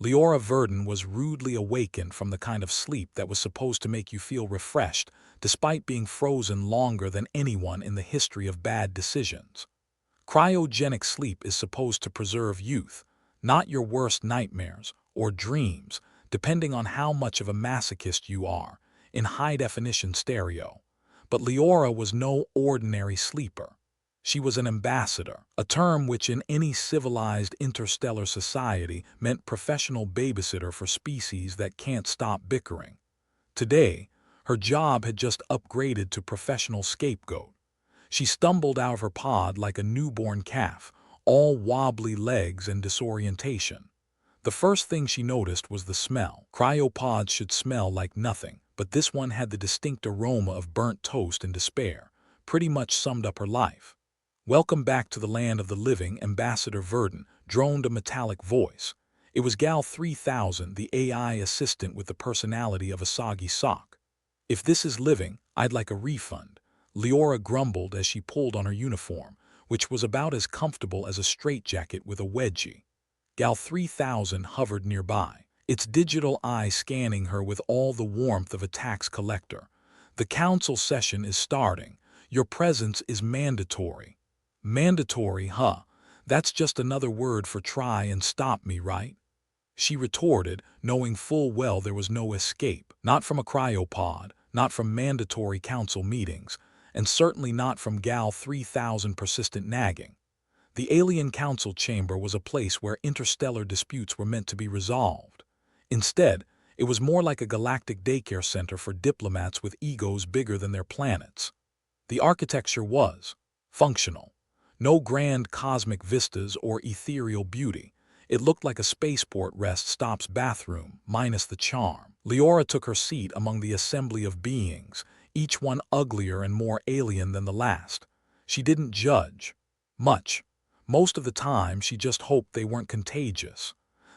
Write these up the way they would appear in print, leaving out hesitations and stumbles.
Leora Verdon was rudely awakened from the kind of sleep that was supposed to make you feel refreshed, despite being frozen longer than anyone in the history of bad decisions. Cryogenic sleep is supposed to preserve youth, not your worst nightmares or dreams, depending on how much of a masochist you are, in high-definition stereo. But Leora was no ordinary sleeper. She was an ambassador, a term which in any civilized interstellar society meant professional babysitter for species that can't stop bickering. Today, her job had just upgraded to professional scapegoat. She stumbled out of her pod like a newborn calf, all wobbly legs and disorientation. The first thing she noticed was the smell. Cryopods should smell like nothing, but this one had the distinct aroma of burnt toast and despair. Pretty much summed up her life. "Welcome back to the land of the living, Ambassador Verdon," droned a metallic voice. It was Gal 3000, the AI assistant with the personality of a soggy sock. "If this is living, I'd like a refund," Leora grumbled as she pulled on her uniform, which was about as comfortable as a straitjacket with a wedgie. Gal 3000 hovered nearby, its digital eye scanning her with all the warmth of a tax collector. "The council session is starting. Your presence is mandatory." "Mandatory, huh? That's just another word for try and stop me, right?" she retorted, knowing full well there was no escape, not from a cryopod, not from mandatory council meetings, and certainly not from Gal 3000 persistent nagging. The alien council chamber was a place where interstellar disputes were meant to be resolved. Instead, it was more like a galactic daycare center for diplomats with egos bigger than their planets. The architecture was functional. No grand cosmic vistas or ethereal beauty. It looked like a spaceport rest stop's bathroom, minus the charm. Leora took her seat among the assembly of beings, each one uglier and more alien than the last. She didn't judge. Much. Most of the time, she just hoped they weren't contagious.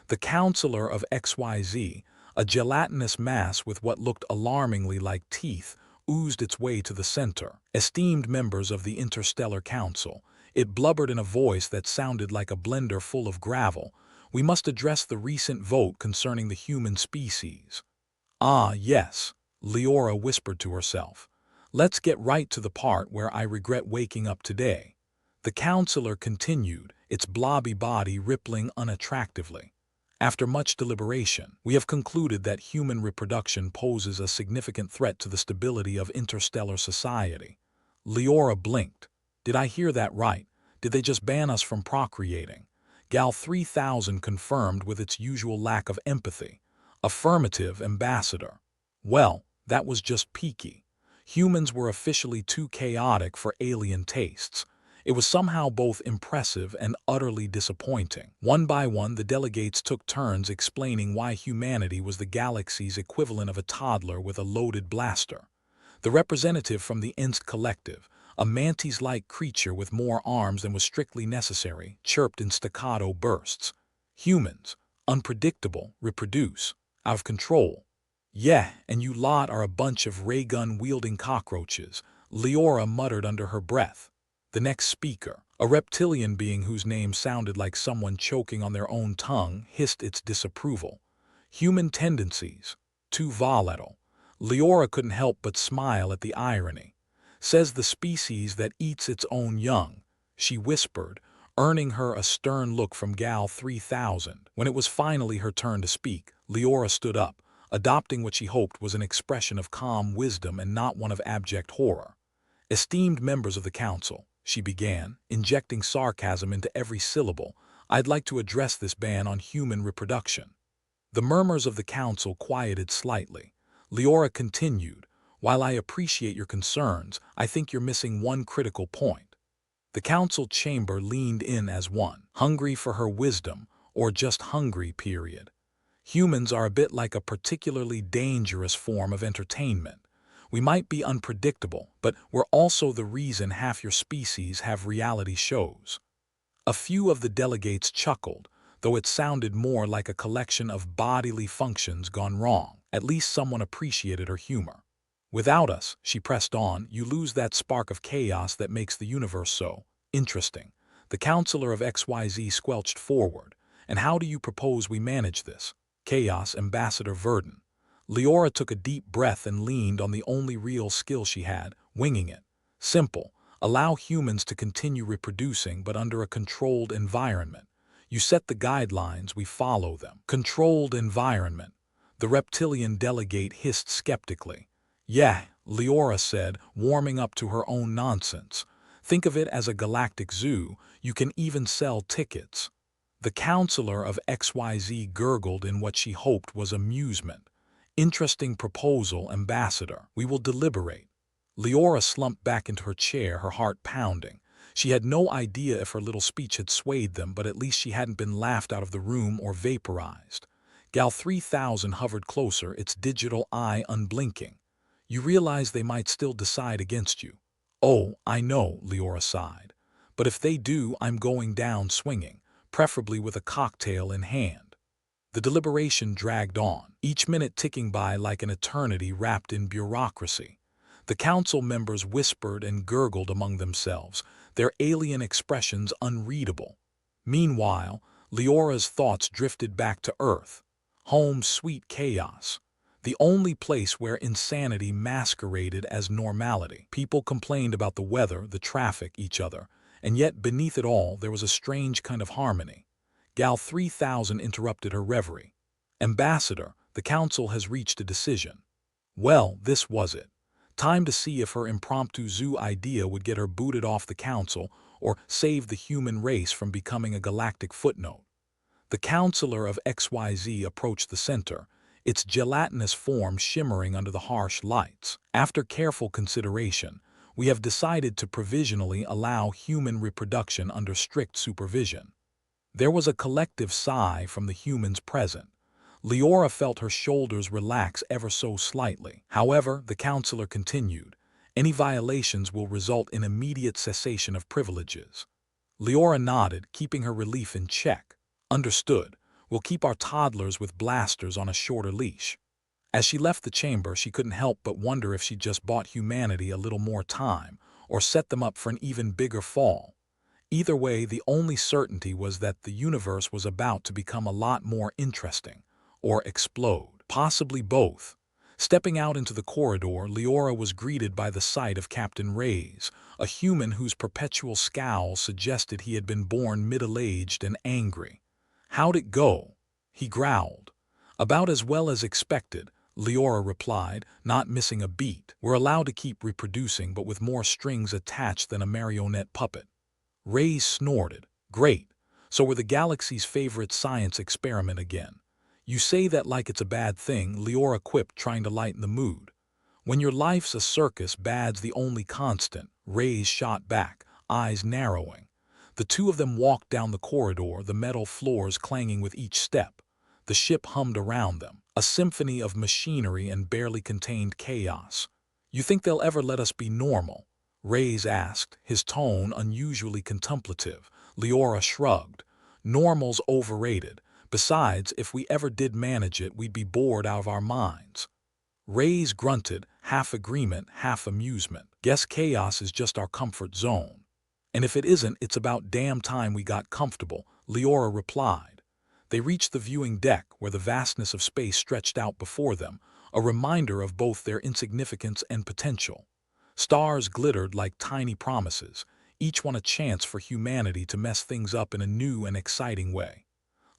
The counselor of XYZ, a gelatinous mass with what looked alarmingly like teeth, oozed its way to the center. "Esteemed members of the Interstellar Council," it blubbered in a voice that sounded like a blender full of gravel, "we must address the recent vote concerning the human species." "Ah, yes," Leora whispered to herself. "Let's get right to the part where I regret waking up today." The counselor continued, its blobby body rippling unattractively. "After much deliberation, we have concluded that human reproduction poses a significant threat to the stability of interstellar society." Leora blinked. "Did I hear that right? Did they just ban us from procreating?" Gal 3000 confirmed with its usual lack of empathy. "Affirmative, Ambassador." Well, that was just peaky. Humans were officially too chaotic for alien tastes. It was somehow both impressive and utterly disappointing. One by one, the delegates took turns explaining why humanity was the galaxy's equivalent of a toddler with a loaded blaster. The representative from the Inst Collective, a mantis-like creature with more arms than was strictly necessary, chirped in staccato bursts. "Humans, unpredictable, reproduce, out of control." "Yeah, and you lot are a bunch of ray-gun-wielding cockroaches," Leora muttered under her breath. The next speaker, a reptilian being whose name sounded like someone choking on their own tongue, hissed its disapproval. "Human tendencies, too volatile." Leora couldn't help but smile at the irony. "Says the species that eats its own young," she whispered, earning her a stern look from Gal 3000. When it was finally her turn to speak, Leora stood up, adopting what she hoped was an expression of calm wisdom and not one of abject horror. "Esteemed members of the council," she began, injecting sarcasm into every syllable, "I'd like to address this ban on human reproduction." The murmurs of the council quieted slightly. Leora continued, "While I appreciate your concerns, I think you're missing one critical point." The council chamber leaned in as one, hungry for her wisdom, or just hungry, period. "Humans are a bit like a particularly dangerous form of entertainment. We might be unpredictable, but we're also the reason half your species have reality shows." A few of the delegates chuckled, though it sounded more like a collection of bodily functions gone wrong. At least someone appreciated her humor. "Without us," she pressed on, "you lose that spark of chaos that makes the universe so interesting." The counselor of XYZ squelched forward, And how do you propose we manage this? Chaos Ambassador Verdun. Leora took a deep breath and leaned on the only real skill she had, winging it. Simple. Allow humans to continue reproducing, but under a controlled environment. You set the guidelines, we follow them. Controlled environment. The reptilian delegate hissed skeptically. Yeah, Leora said, warming up to her own nonsense. Think of it as a galactic zoo. You can even sell tickets. The counselor of XYZ gurgled in what she hoped was amusement. Interesting proposal, Ambassador. We will deliberate. Leora slumped back into her chair, her heart pounding. She had no idea if her little speech had swayed them, but at least she hadn't been laughed out of the room or vaporized. Gal 3000 hovered closer, its digital eye unblinking. You realize they might still decide against you. Oh, I know, Leora sighed. But if they do, I'm going down swinging, preferably with a cocktail in hand. The deliberation dragged on, each minute ticking by like an eternity wrapped in bureaucracy. The council members whispered and gurgled among themselves, their alien expressions unreadable. Meanwhile, Leora's thoughts drifted back to Earth. Home sweet chaos. The only place where insanity masqueraded as normality. People complained about the weather, the traffic, each other, and yet beneath it all there was a strange kind of harmony. Gal 3000 interrupted her reverie. Ambassador, the council has reached a decision. Well, this was it. Time to see if her impromptu zoo idea would get her booted off the council or save the human race from becoming a galactic footnote. The counselor of XYZ approached the center, its gelatinous form shimmering under the harsh lights. After careful consideration, we have decided to provisionally allow human reproduction under strict supervision. There was a collective sigh from the humans present. Leora felt her shoulders relax ever so slightly. However, the counselor continued, any violations will result in immediate cessation of privileges. Leora nodded, keeping her relief in check. Understood. We'll keep our toddlers with blasters on a shorter leash. As she left the chamber, she couldn't help but wonder if she'd just bought humanity a little more time, or set them up for an even bigger fall. Either way, the only certainty was that the universe was about to become a lot more interesting, or explode. Possibly both. Stepping out into the corridor, Leora was greeted by the sight of Captain Reyes, a human whose perpetual scowl suggested he had been born middle-aged and angry. How'd it go? He growled. About as well as expected, Leora replied, not missing a beat. We're allowed to keep reproducing, but with more strings attached than a marionette puppet. Reyes snorted. Great. So we're the galaxy's favorite science experiment again. You say that like it's a bad thing, Leora quipped, trying to lighten the mood. When your life's a circus, bad's the only constant, Reyes shot back, eyes narrowing. The two of them walked down the corridor, the metal floors clanging with each step. The ship hummed around them, a symphony of machinery and barely contained chaos. You think they'll ever let us be normal? Reyes asked, his tone unusually contemplative. Leora shrugged. Normal's overrated. Besides, if we ever did manage it, we'd be bored out of our minds. Reyes grunted, half agreement, half amusement. Guess chaos is just our comfort zone. And if it isn't, it's about damn time we got comfortable, Leora replied. They reached the viewing deck, where the vastness of space stretched out before them, a reminder of both their insignificance and potential. Stars glittered like tiny promises, each one a chance for humanity to mess things up in a new and exciting way.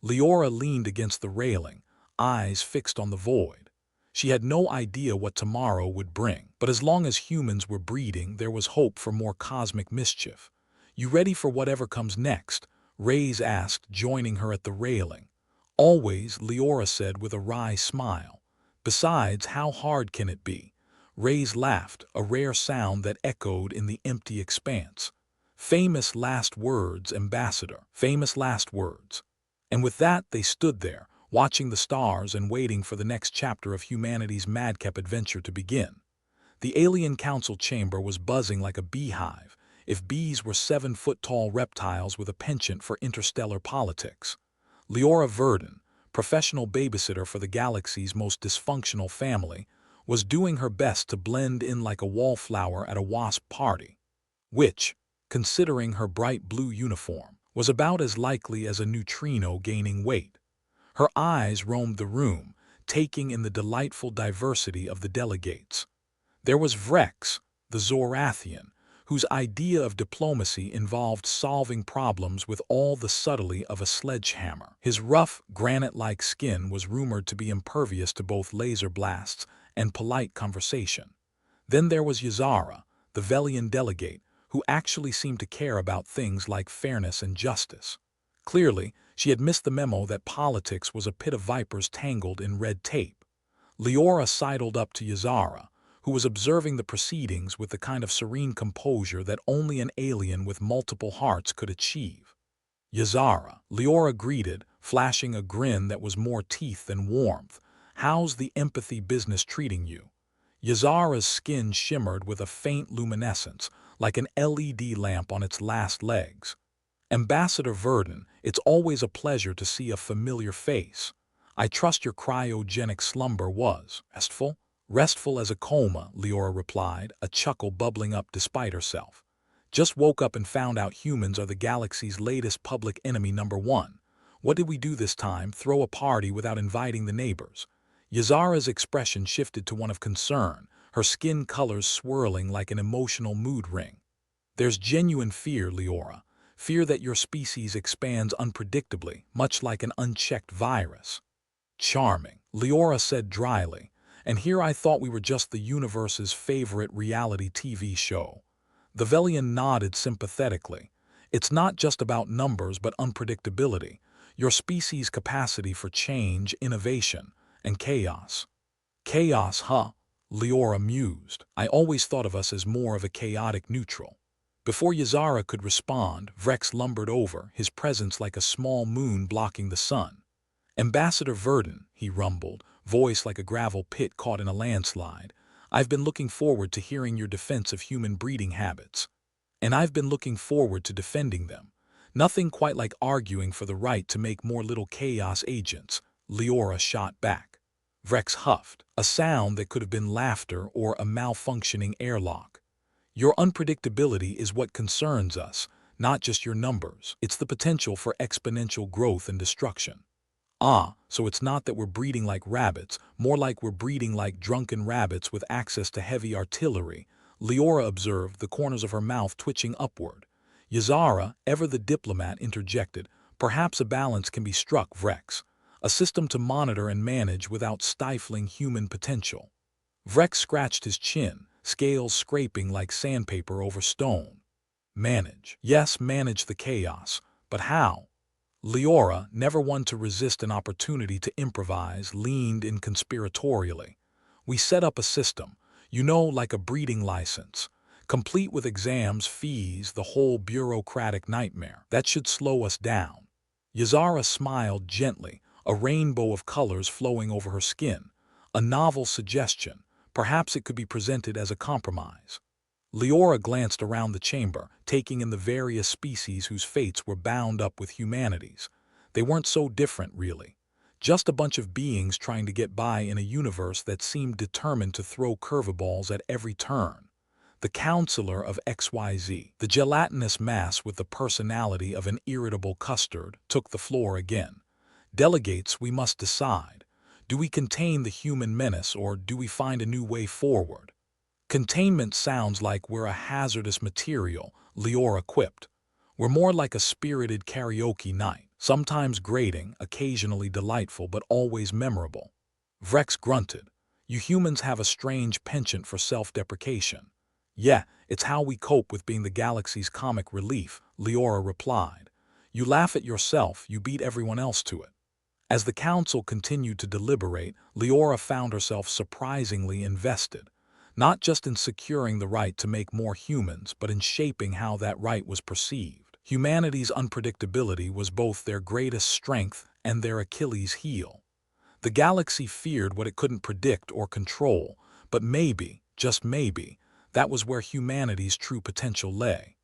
Leora leaned against the railing, eyes fixed on the void. She had no idea what tomorrow would bring, but as long as humans were breeding, there was hope for more cosmic mischief. You ready for whatever comes next? Reyes asked, joining her at the railing. Always, Leora said with a wry smile. Besides, how hard can it be? Reyes laughed, a rare sound that echoed in the empty expanse. Famous last words, Ambassador. Famous last words. And with that, they stood there, watching the stars and waiting for the next chapter of humanity's madcap adventure to begin. The alien council chamber was buzzing like a beehive, if bees were 7-foot-tall reptiles with a penchant for interstellar politics. Leora Verdun, professional babysitter for the galaxy's most dysfunctional family, was doing her best to blend in like a wallflower at a wasp party. Which, considering her bright blue uniform, was about as likely as a neutrino gaining weight. Her eyes roamed the room, taking in the delightful diversity of the delegates. There was Vrex, the Zorathian, whose idea of diplomacy involved solving problems with all the subtlety of a sledgehammer. His rough, granite-like skin was rumored to be impervious to both laser blasts and polite conversation. Then there was Yazara, the Velian delegate, who actually seemed to care about things like fairness and justice. Clearly, she had missed the memo that politics was a pit of vipers tangled in red tape. Leora sidled up to Yazara, who was observing the proceedings with the kind of serene composure that only an alien with multiple hearts could achieve. Yazara, Leora greeted, flashing a grin that was more teeth than warmth. "How's the empathy business treating you?" Yazara's skin shimmered with a faint luminescence, like an LED lamp on its last legs. "Ambassador Verdun, it's always a pleasure to see a familiar face. I trust your cryogenic slumber was restful?" "Restful as a coma," Leora replied, a chuckle bubbling up despite herself. "Just woke up and found out humans are the galaxy's latest public enemy #1. What did we do this time? Throw a party without inviting the neighbors?" Yazara's expression shifted to one of concern, her skin colors swirling like an emotional mood ring. "There's genuine fear, Leora. Fear that your species expands unpredictably, much like an unchecked virus." "Charming," Leora said dryly. "And here I thought we were just the universe's favorite reality TV show." The Velian nodded sympathetically. "It's not just about numbers but unpredictability, your species' capacity for change, innovation, and chaos." "Chaos, huh?" Leora mused. "I always thought of us as more of a chaotic neutral." Before Yazara could respond, Vrex lumbered over, his presence like a small moon blocking the sun. "Ambassador Verdun," he rumbled, voice like a gravel pit caught in a landslide, "I've been looking forward to hearing your defense of human breeding habits. And I've been looking forward to defending them. Nothing quite like arguing for the right to make more little chaos agents," Leora shot back. Vrex huffed, a sound that could have been laughter or a malfunctioning airlock. "Your unpredictability is what concerns us, not just your numbers. It's the potential for exponential growth and destruction." "Ah, so it's not that we're breeding like rabbits, more like we're breeding like drunken rabbits with access to heavy artillery," Leora observed, the corners of her mouth twitching upward. Yazara, ever the diplomat, interjected, "Perhaps a balance can be struck, Vrex. A system to monitor and manage without stifling human potential." Vrex scratched his chin, scales scraping like sandpaper over stone. "Manage. Yes, manage the chaos. But how?" Leora, never one to resist an opportunity to improvise, leaned in conspiratorially. "We set up a system, like a breeding license, complete with exams, fees, the whole bureaucratic nightmare. That should slow us down." Yazara smiled gently, a rainbow of colors flowing over her skin. "A novel suggestion. Perhaps it could be presented as a compromise." Leora glanced around the chamber, taking in the various species whose fates were bound up with humanity's. They weren't so different, really. Just a bunch of beings trying to get by in a universe that seemed determined to throw curveballs at every turn. The counselor of XYZ, the gelatinous mass with the personality of an irritable custard, took the floor again. "Delegates, we must decide. Do we contain the human menace or do we find a new way forward?" "Containment sounds like we're a hazardous material," Leora quipped. "We're more like a spirited karaoke night, sometimes grating, occasionally delightful, but always memorable." Vrex grunted. "You humans have a strange penchant for self-deprecation." "Yeah, it's how we cope with being the galaxy's comic relief," Leora replied. "You laugh at yourself, you beat everyone else to it." As the council continued to deliberate, Leora found herself surprisingly invested. Not just in securing the right to make more humans, but in shaping how that right was perceived. Humanity's unpredictability was both their greatest strength and their Achilles heel. The galaxy feared what it couldn't predict or control, but maybe, just maybe, that was where humanity's true potential lay.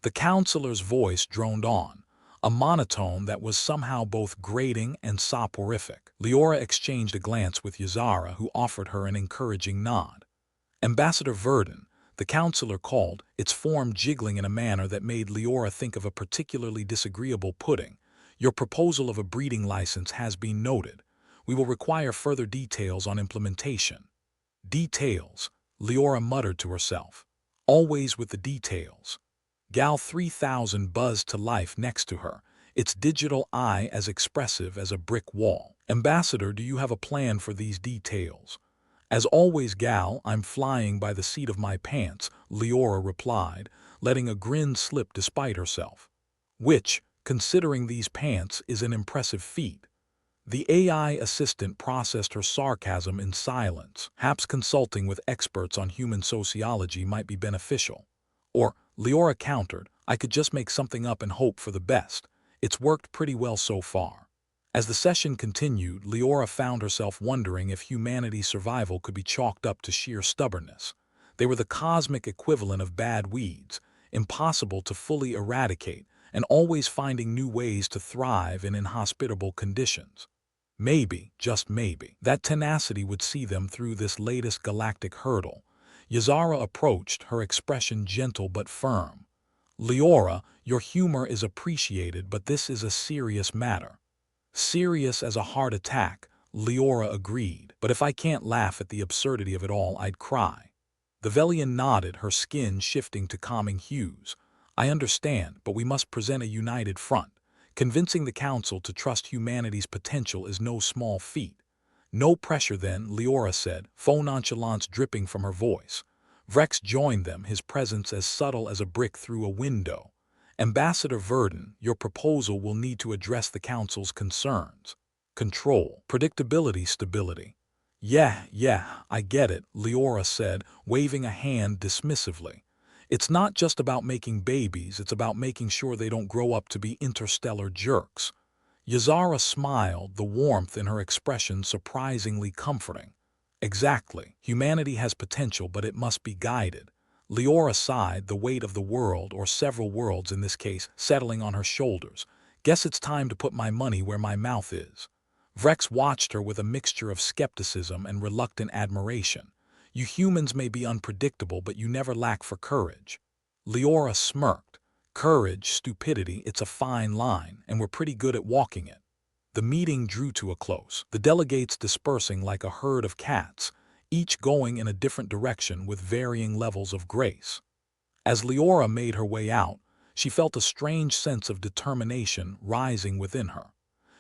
The counselor's voice droned on, a monotone that was somehow both grating and soporific. Leora exchanged a glance with Yazara, who offered her an encouraging nod. "Ambassador Verdun, The counselor called, its form jiggling in a manner that made Leora think of a particularly disagreeable pudding. Your proposal of a breeding license has been noted. We will require further details on implementation. Details, Leora muttered to herself. Always with the details. Gal 3000 buzzed to life next to her, its digital eye as expressive as a brick wall. Ambassador, do you have a plan for these details? As always, Gal, I'm flying by the seat of my pants, Leora replied, letting a grin slip despite herself. Which, considering these pants, is an impressive feat. The AI assistant processed her sarcasm in silence. Perhaps consulting with experts on human sociology might be beneficial. Or, Leora countered, I could just make something up and hope for the best. It's worked pretty well so far. As the session continued, Leora found herself wondering if humanity's survival could be chalked up to sheer stubbornness. They were the cosmic equivalent of bad weeds, impossible to fully eradicate, and always finding new ways to thrive in inhospitable conditions. Maybe, just maybe, that tenacity would see them through this latest galactic hurdle. Yazara approached, her expression gentle but firm. Leora, your humor is appreciated, but this is a serious matter. Serious as a heart attack, Leora agreed, but if I can't laugh at the absurdity of it all, I'd cry. The Velian nodded, her skin shifting to calming hues. I understand, but we must present a united front. Convincing the Council to trust humanity's potential is no small feat. No pressure then, Leora said, faux nonchalance dripping from her voice. Vrex joined them, his presence as subtle as a brick through a window. Ambassador Verdun, your proposal will need to address the Council's concerns. Control, predictability, stability. Yeah, I get it, Leora said, waving a hand dismissively. It's not just about making babies, it's about making sure they don't grow up to be interstellar jerks. Yazara smiled, the warmth in her expression surprisingly comforting. Exactly. Humanity has potential, but it must be guided. Leora sighed, the weight of the world, or several worlds in this case, settling on her shoulders. Guess it's time to put my money where my mouth is. Vrex watched her with a mixture of skepticism and reluctant admiration. You humans may be unpredictable, but you never lack for courage. Leora smirked. Courage, stupidity, it's a fine line, and we're pretty good at walking it. The meeting drew to a close, the delegates dispersing like a herd of cats, each going in a different direction with varying levels of grace. As Leora made her way out, she felt a strange sense of determination rising within her.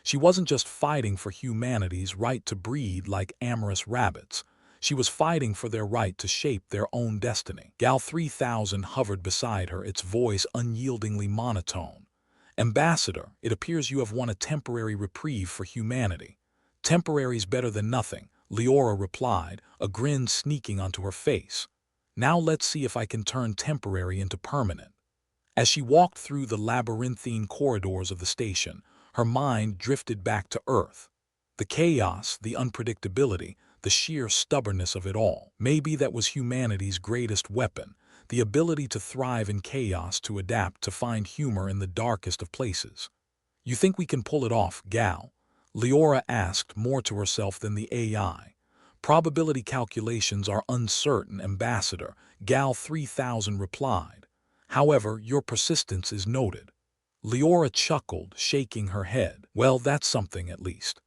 She wasn't just fighting for humanity's right to breed like amorous rabbits. She was fighting for their right to shape their own destiny. Gal 3000 hovered beside her, its voice unyieldingly monotone. Ambassador, it appears you have won a temporary reprieve for humanity. Temporary's better than nothing, Leora replied, a grin sneaking onto her face. Now let's see if I can turn temporary into permanent. As she walked through the labyrinthine corridors of the station, her mind drifted back to Earth. The chaos, the unpredictability, the sheer stubbornness of it all. Maybe that was humanity's greatest weapon, the ability to thrive in chaos, to adapt, to find humor in the darkest of places. You think we can pull it off, Gal? Leora asked, more to herself than the AI. Probability calculations are uncertain, Ambassador, Gal 3000 replied. However, your persistence is noted. Leora chuckled, shaking her head. Well, that's something at least.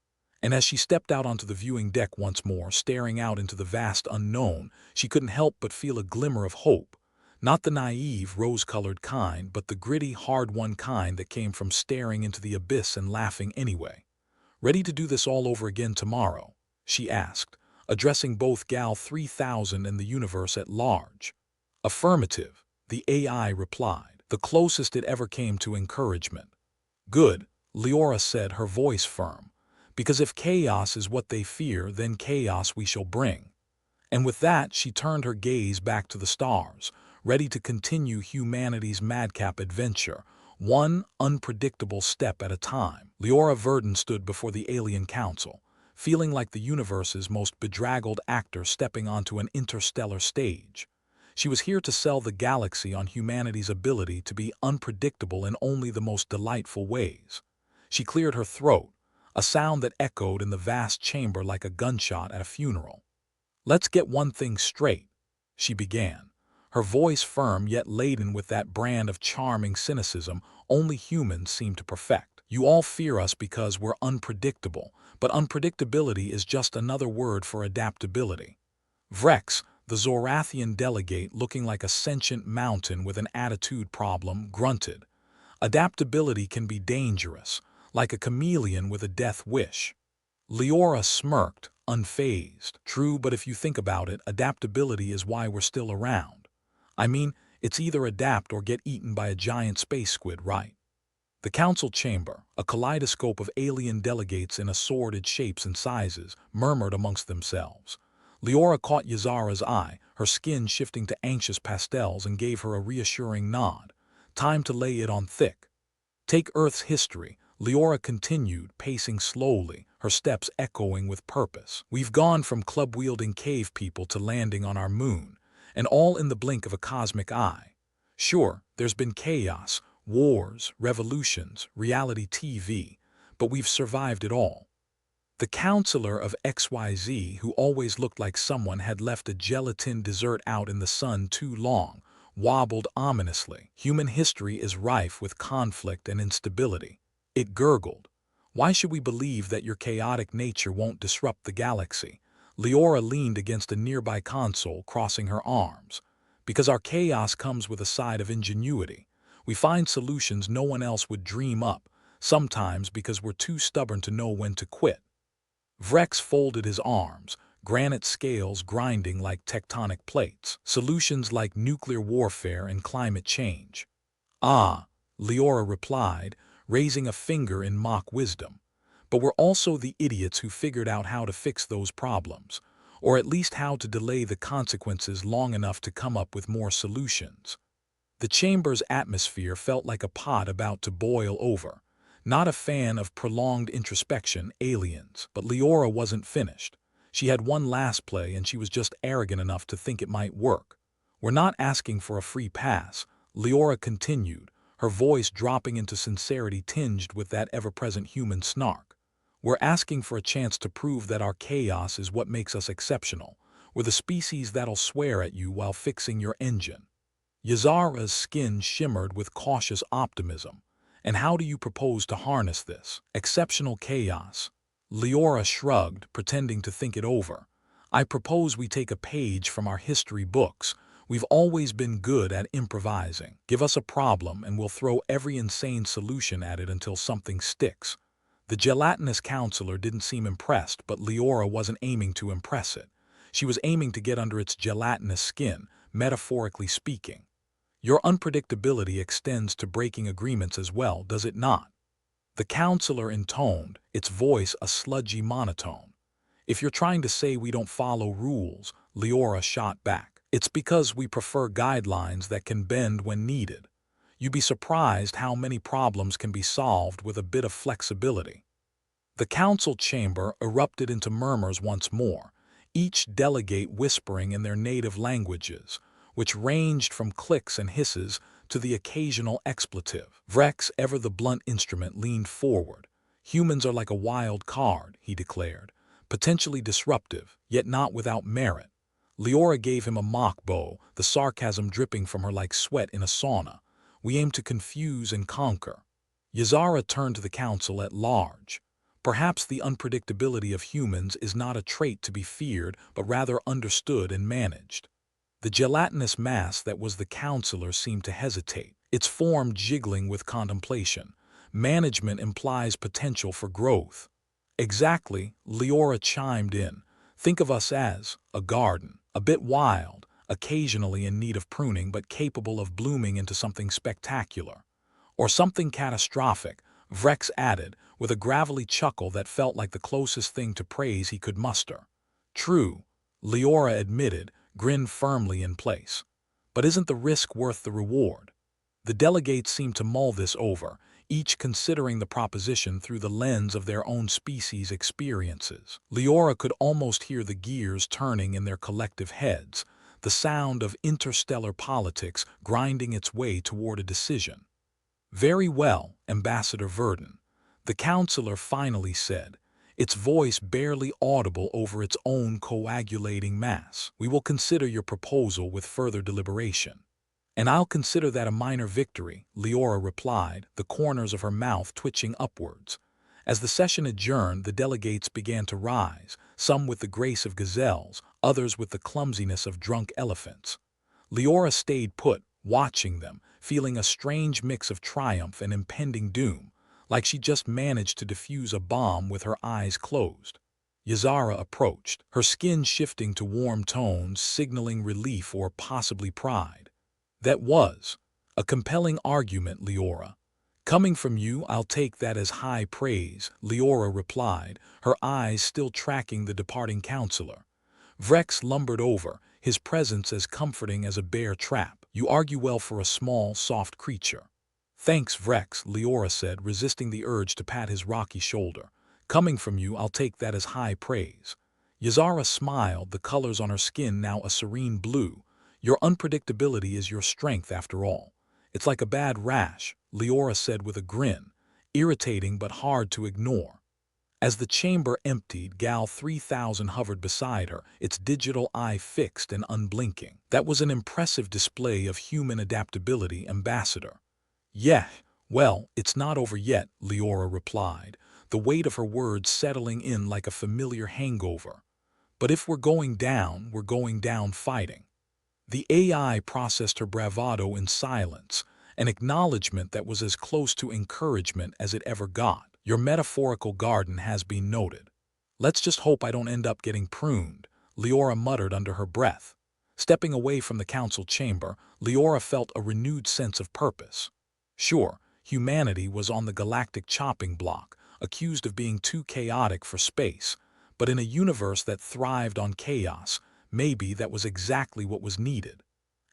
And as she stepped out onto the viewing deck once more, staring out into the vast unknown, she couldn't help but feel a glimmer of hope. Not the naive, rose-colored kind, but the gritty, hard-won kind that came from staring into the abyss and laughing anyway. Ready to do this all over again tomorrow? She asked, addressing both Gal 3000 and the universe at large. Affirmative, the AI replied, the closest it ever came to encouragement. Good, Leora said, her voice firm. Because if chaos is what they fear, then chaos we shall bring. And with that, she turned her gaze back to the stars, ready to continue humanity's madcap adventure, one unpredictable step at a time. Leora Verdun stood before the alien council, feeling like the universe's most bedraggled actor stepping onto an interstellar stage. She was here to sell the galaxy on humanity's ability to be unpredictable in only the most delightful ways. She cleared her throat, a sound that echoed in the vast chamber like a gunshot at a funeral. Let's get one thing straight, she began, her voice firm yet laden with that brand of charming cynicism only humans seem to perfect. "You all fear us because we're unpredictable, but unpredictability is just another word for adaptability." Vrex, the Zorathian delegate looking like a sentient mountain with an attitude problem, grunted. "Adaptability can be dangerous, like a chameleon with a death wish." Leora smirked, unfazed. "True, but if you think about it, adaptability is why we're still around. I mean, it's either adapt or get eaten by a giant space squid, right?" The council chamber, a kaleidoscope of alien delegates in assorted shapes and sizes, murmured amongst themselves. Leora caught Yazara's eye, her skin shifting to anxious pastels, and gave her a reassuring nod. "Time to lay it on thick." "Take Earth's history," Leora continued, pacing slowly, her steps echoing with purpose. "We've gone from club-wielding cave people to landing on our moon, and all in the blink of a cosmic eye. Sure, there's been chaos, wars, revolutions, reality TV, but we've survived it all." The counselor of XYZ, who always looked like someone had left a gelatin dessert out in the sun too long, wobbled ominously. "Human history is rife with conflict and instability." It gurgled. "Why should we believe that your chaotic nature won't disrupt the galaxy?" Leora leaned against a nearby console, crossing her arms. "Because our chaos comes with a side of ingenuity. We find solutions no one else would dream up, sometimes because we're too stubborn to know when to quit." Vrex folded his arms, granite scales grinding like tectonic plates. "Solutions like nuclear warfare and climate change." "Ah," Leora replied, raising a finger in mock wisdom. "But we're also the idiots who figured out how to fix those problems, or at least how to delay the consequences long enough to come up with more solutions." The chamber's atmosphere felt like a pot about to boil over. Not a fan of prolonged introspection, aliens. But Leora wasn't finished. She had one last play, and she was just arrogant enough to think it might work. "We're not asking for a free pass," Leora continued, her voice dropping into sincerity tinged with that ever-present human snark. "We're asking for a chance to prove that our chaos is what makes us exceptional. We're the species that'll swear at you while fixing your engine." Yazara's skin shimmered with cautious optimism. "And how do you propose to harness this exceptional chaos?" Leora shrugged, pretending to think it over. "I propose we take a page from our history books. We've always been good at improvising. Give us a problem and we'll throw every insane solution at it until something sticks." The gelatinous counselor didn't seem impressed, but Leora wasn't aiming to impress it. She was aiming to get under its gelatinous skin, metaphorically speaking. "Your unpredictability extends to breaking agreements as well, does it not?" The counselor intoned, its voice a sludgy monotone. "If you're trying to say we don't follow rules," Leora shot back, "it's because we prefer guidelines that can bend when needed. You'd be surprised how many problems can be solved with a bit of flexibility." The council chamber erupted into murmurs once more, each delegate whispering in their native languages, which ranged from clicks and hisses to the occasional expletive. Vrex, ever the blunt instrument, leaned forward. "Humans are like a wild card," he declared, "potentially disruptive, yet not without merit." Leora gave him a mock bow, the sarcasm dripping from her like sweat in a sauna. "We aim to confuse and conquer." Yazara turned to the council at large. "Perhaps the unpredictability of humans is not a trait to be feared, but rather understood and managed." The gelatinous mass that was the counselor seemed to hesitate, its form jiggling with contemplation. "Management implies potential for growth." "Exactly," Leora chimed in. "Think of us as a garden, a bit wild, occasionally in need of pruning, but capable of blooming into something spectacular." "Or something catastrophic," Vrex added, with a gravelly chuckle that felt like the closest thing to praise he could muster. "True," Leora admitted, grin firmly in place. "But isn't the risk worth the reward?" The delegates seemed to mull this over, each considering the proposition through the lens of their own species' experiences. Leora could almost hear the gears turning in their collective heads, the sound of interstellar politics grinding its way toward a decision. "Very well, Ambassador Verdon," the counselor finally said. its voice barely audible over its own coagulating mass. "We will consider your proposal with further deliberation." "And I'll consider that a minor victory," Leora replied, the corners of her mouth twitching upwards. As the session adjourned, the delegates began to rise, some with the grace of gazelles, others with the clumsiness of drunk elephants. Leora stayed put, watching them, feeling a strange mix of triumph and impending doom, like she just managed to defuse a bomb with her eyes closed. Yazara approached, her skin shifting to warm tones, signaling relief or possibly pride. "That was a compelling argument, Leora. Coming from you, I'll take that as high praise," Leora replied, her eyes still tracking the departing counselor. Vrex lumbered over, his presence as comforting as a bear trap. "You argue well for a small, soft creature." "Thanks, Vrex," Leora said, resisting the urge to pat his rocky shoulder. "Coming from you, I'll take that as high praise." Yazara smiled, the colors on her skin now a serene blue. "Your unpredictability is your strength after all. It's like a bad rash," Leora said with a grin, irritating but hard to ignore. As the chamber emptied, Gal 3000 hovered beside her, its digital eye fixed and unblinking. "That was an impressive display of human adaptability, Ambassador." "Yeah, well, it's not over yet," Leora replied, the weight of her words settling in like a familiar hangover. "But if we're going down fighting." The AI processed her bravado in silence, an acknowledgement that was as close to encouragement as it ever got. "Your metaphorical garden has been noted. Let's just hope I don't end up getting pruned," Leora muttered under her breath. Stepping away from the council chamber, Leora felt a renewed sense of purpose. Sure, humanity was on the galactic chopping block, accused of being too chaotic for space, but in a universe that thrived on chaos, maybe that was exactly what was needed.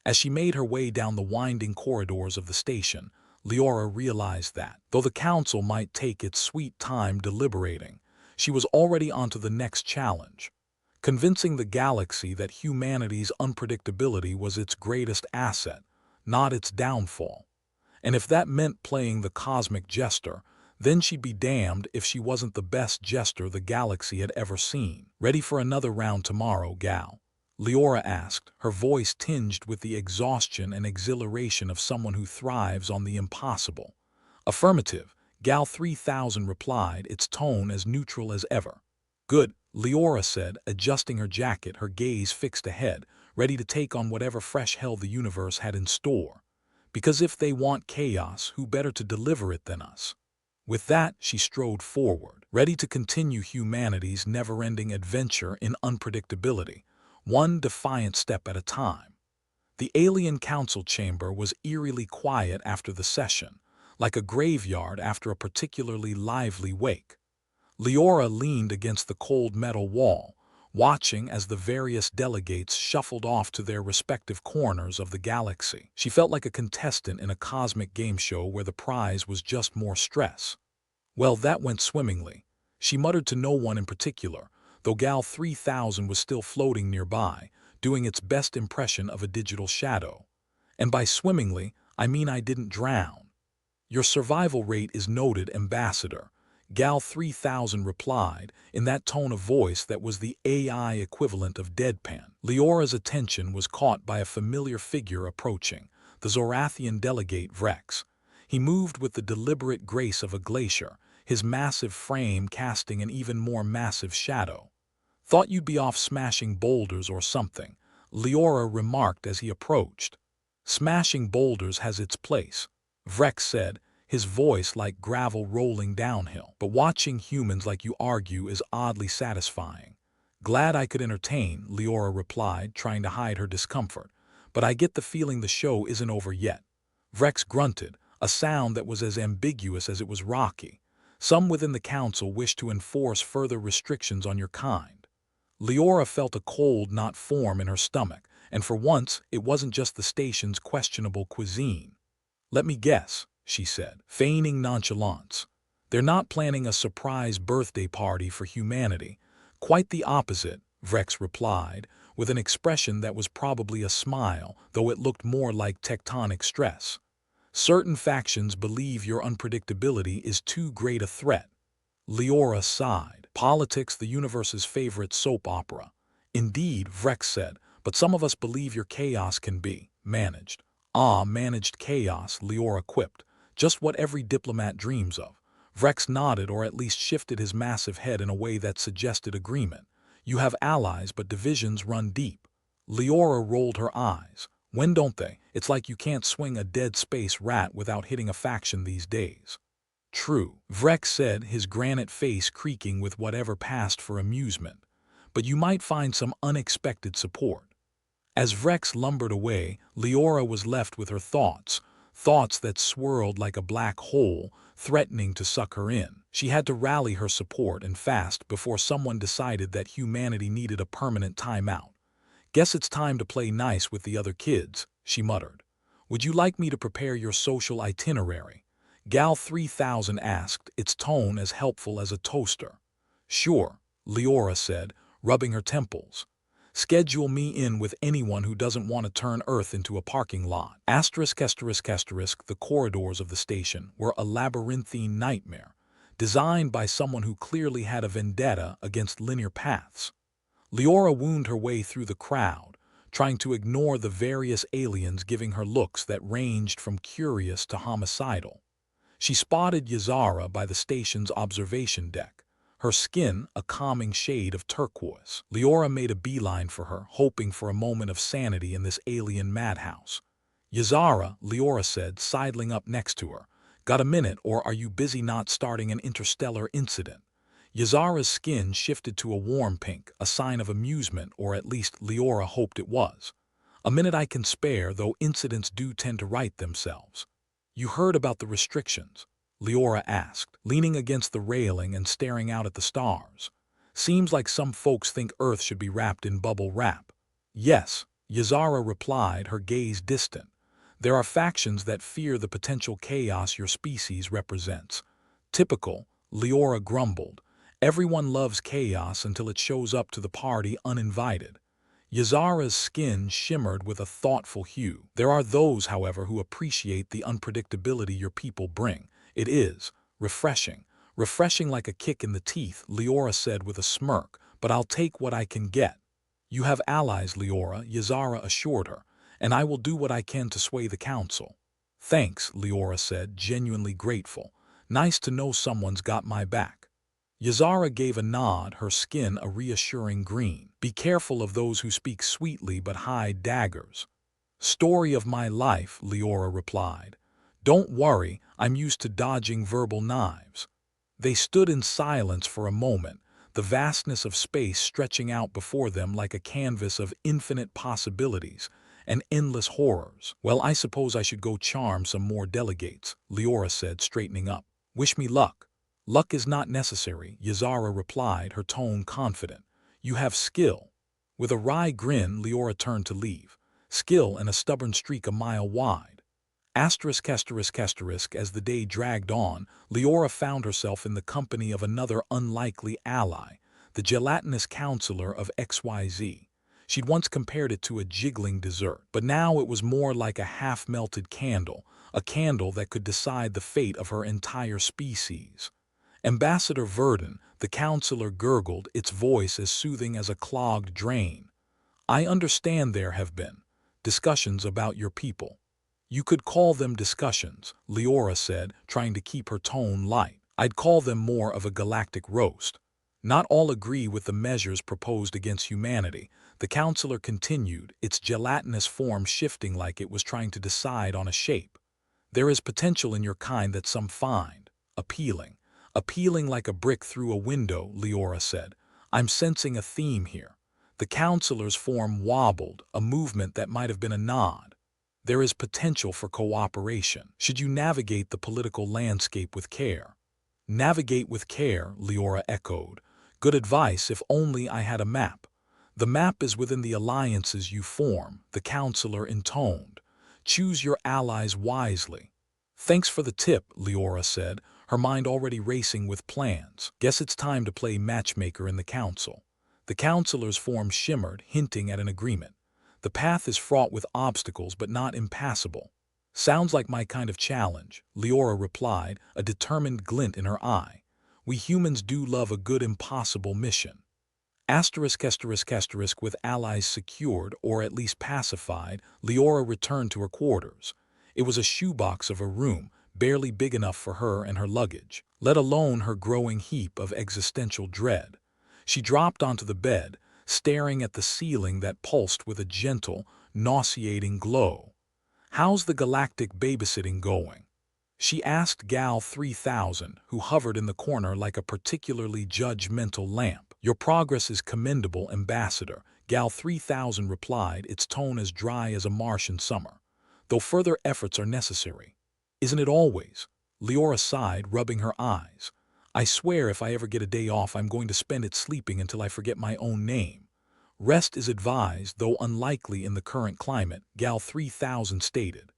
As she made her way down the winding corridors of the station, Leora realized that, though the council might take its sweet time deliberating, she was already onto the next challenge, convincing the galaxy that humanity's unpredictability was its greatest asset, not its downfall. And if that meant playing the cosmic jester, then she'd be damned if she wasn't the best jester the galaxy had ever seen. "Ready for another round tomorrow, Gal?" Leora asked, her voice tinged with the exhaustion and exhilaration of someone who thrives on the impossible. "Affirmative," Gal 3000 replied, its tone as neutral as ever. "Good," Leora said, adjusting her jacket, her gaze fixed ahead, ready to take on whatever fresh hell the universe had in store. Because if they want chaos, who better to deliver it than us? With that, she strode forward, ready to continue humanity's never-ending adventure in unpredictability, one defiant step at a time. The alien council chamber was eerily quiet after the session, like a graveyard after a particularly lively wake. Leora leaned against the cold metal wall, watching as the various delegates shuffled off to their respective corners of the galaxy. She felt like a contestant in a cosmic game show where the prize was just more stress. "Well, that went swimmingly," she muttered to no one in particular, though Gal 3000 was still floating nearby, doing its best impression of a digital shadow. "And by swimmingly, I mean I didn't drown." "Your survival rate is noted, Ambassador," Gal 3000 replied, in that tone of voice that was the AI equivalent of deadpan. Leora's attention was caught by a familiar figure approaching, the Zorathian delegate Vrex. He moved with the deliberate grace of a glacier, his massive frame casting an even more massive shadow. "Thought you'd be off smashing boulders or something," Leora remarked as he approached. "Smashing boulders has its place," Vrex said, his voice like gravel rolling downhill. "But watching humans like you argue is oddly satisfying." "Glad I could entertain," Leora replied, trying to hide her discomfort. "But I get the feeling the show isn't over yet." Vrex grunted, a sound that was as ambiguous as it was rocky. "Some within the council wish to enforce further restrictions on your kind." Leora felt a cold knot form in her stomach, and for once it wasn't just the station's questionable cuisine. "Let me guess," she said, feigning nonchalance. "They're not planning a surprise birthday party for humanity." "Quite the opposite," Vrex replied, with an expression that was probably a smile, though it looked more like tectonic stress. "Certain factions believe your unpredictability is too great a threat." Leora sighed. Politics, the universe's favorite soap opera. Indeed, Vrex said, but some of us believe your chaos can be managed. Ah, managed chaos, Leora quipped. Just what every diplomat dreams of. Vrex nodded, or at least shifted his massive head in a way that suggested agreement. You have allies, but divisions run deep. Leora rolled her eyes. When don't they? It's like you can't swing a dead space rat without hitting a faction these days. True, Vrex said, his granite face creaking with whatever passed for amusement. But you might find some unexpected support. As Vrex lumbered away, Leora was left with her thoughts that swirled like a black hole, threatening to suck her in. She had to rally her support and fast before someone decided that humanity needed a permanent timeout. Guess it's time to play nice with the other kids, she muttered. Would you like me to prepare your social itinerary? Gal 3000 asked, its tone as helpful as a toaster. Sure, Leora said, rubbing her temples. Schedule me in with anyone who doesn't want to turn Earth into a parking lot. The corridors of the station were a labyrinthine nightmare, designed by someone who clearly had a vendetta against linear paths. Leora wound her way through the crowd, trying to ignore the various aliens giving her looks that ranged from curious to homicidal. She spotted Yazara by the station's observation deck, her skin a calming shade of turquoise. Leora made a beeline for her, hoping for a moment of sanity in this alien madhouse. Yazara, Leora said, sidling up next to her. Got a minute, or are you busy not starting an interstellar incident? Yazara's skin shifted to a warm pink, a sign of amusement, or at least Leora hoped it was. A minute I can spare, though incidents do tend to right themselves. You heard about the restrictions? Leora asked, leaning against the railing and staring out at the stars. Seems like some folks think Earth should be wrapped in bubble wrap. Yes, Yazara replied, her gaze distant. There are factions that fear the potential chaos your species represents. Typical, Leora grumbled. Everyone loves chaos until it shows up to the party uninvited. Yazara's skin shimmered with a thoughtful hue. There are those, however, who appreciate the unpredictability your people bring. It is refreshing. Refreshing like a kick in the teeth, Leora said with a smirk, but I'll take what I can get. You have allies, Leora, Yazara assured her, and I will do what I can to sway the council. Thanks, Leora said, genuinely grateful. Nice to know someone's got my back. Yazara gave a nod, her skin a reassuring green. Be careful of those who speak sweetly but hide daggers. Story of my life, Leora replied. Don't worry, I'm used to dodging verbal knives. They stood in silence for a moment, the vastness of space stretching out before them like a canvas of infinite possibilities and endless horrors. Well, I suppose I should go charm some more delegates, Leora said, straightening up. Wish me luck. Luck is not necessary, Yazara replied, her tone confident. You have skill. With a wry grin, Leora turned to leave. Skill and a stubborn streak a mile wide. As the day dragged on, Leora found herself in the company of another unlikely ally, the gelatinous counselor of XYZ. She'd once compared it to a jiggling dessert, but now it was more like a half-melted candle, a candle that could decide the fate of her entire species. Ambassador Verdun, the counselor gurgled, its voice as soothing as a clogged drain. I understand there have been discussions about your people. You could call them discussions, Leora said, trying to keep her tone light. I'd call them more of a galactic roast. Not all agree with the measures proposed against humanity, the counselor continued, its gelatinous form shifting like it was trying to decide on a shape. There is potential in your kind that some find appealing. Appealing like a brick through a window, Leora said. I'm sensing a theme here. The counselor's form wobbled, a movement that might have been a nod. There is potential for cooperation, should you navigate the political landscape with care. Navigate with care, Leora echoed. Good advice if only I had a map. The map is within the alliances you form, the counselor intoned. Choose your allies wisely. Thanks for the tip, Leora said, her mind already racing with plans. Guess it's time to play matchmaker in the council. The counselor's form shimmered, hinting at an agreement. The path is fraught with obstacles but not impassable. Sounds like my kind of challenge, Leora replied, a determined glint in her eye. We humans do love a good impossible mission. ******, with allies secured or at least pacified, Leora returned to her quarters. It was a shoebox of a room, barely big enough for her and her luggage, let alone her growing heap of existential dread. She dropped onto the bed, staring at the ceiling that pulsed with a gentle, nauseating glow. "How's the galactic babysitting going?" she asked Gal 3000, who hovered in the corner like a particularly judgmental lamp. "Your progress is commendable, Ambassador," Gal 3000 replied, its tone as dry as a Martian summer. "Though further efforts are necessary." "Isn't it always?" Leora sighed, rubbing her eyes. "I swear if I ever get a day off, I'm going to spend it sleeping until I forget my own name." "Rest is advised, though unlikely in the current climate," Gal 3000 stated.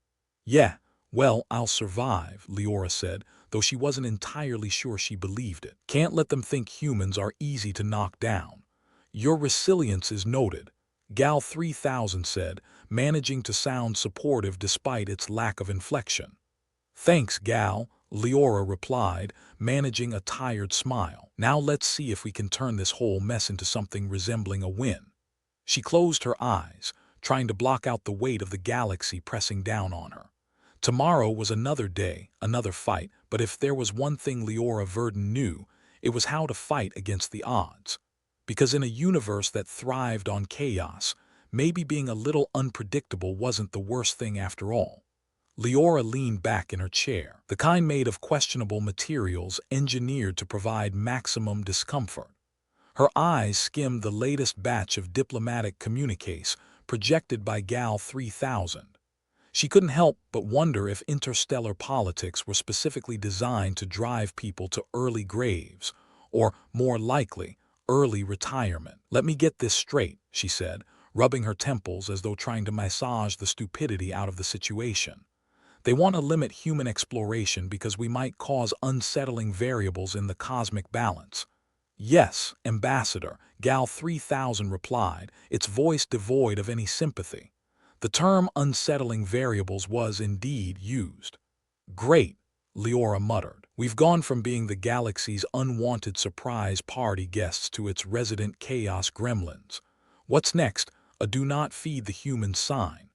"Yeah, well, I'll survive," Leora said, though she wasn't entirely sure she believed it. "Can't let them think humans are easy to knock down." "Your resilience is noted," Gal 3000 said, managing to sound supportive despite its lack of inflection. "Thanks, Gal," Leora replied, managing a tired smile. "Now let's see if we can turn this whole mess into something resembling a win." She closed her eyes, trying to block out the weight of the galaxy pressing down on her. Tomorrow was another day, another fight, but if there was one thing Leora Verdon knew, it was how to fight against the odds. Because in a universe that thrived on chaos, maybe being a little unpredictable wasn't the worst thing after all. Leora leaned back in her chair, the kind made of questionable materials engineered to provide maximum discomfort. Her eyes skimmed the latest batch of diplomatic communiques projected by Gal 3000. She couldn't help but wonder if interstellar politics were specifically designed to drive people to early graves, or, more likely, early retirement. "Let me get this straight," she said, rubbing her temples as though trying to massage the stupidity out of the situation. "They want to limit human exploration because we might cause unsettling variables in the cosmic balance." "Yes, Ambassador," Gal 3000 replied, its voice devoid of any sympathy. The term unsettling variables was indeed used. "Great," Leora muttered. "We've gone from being the galaxy's unwanted surprise party guests to its resident chaos gremlins. What's next? A do not feed the humans sign."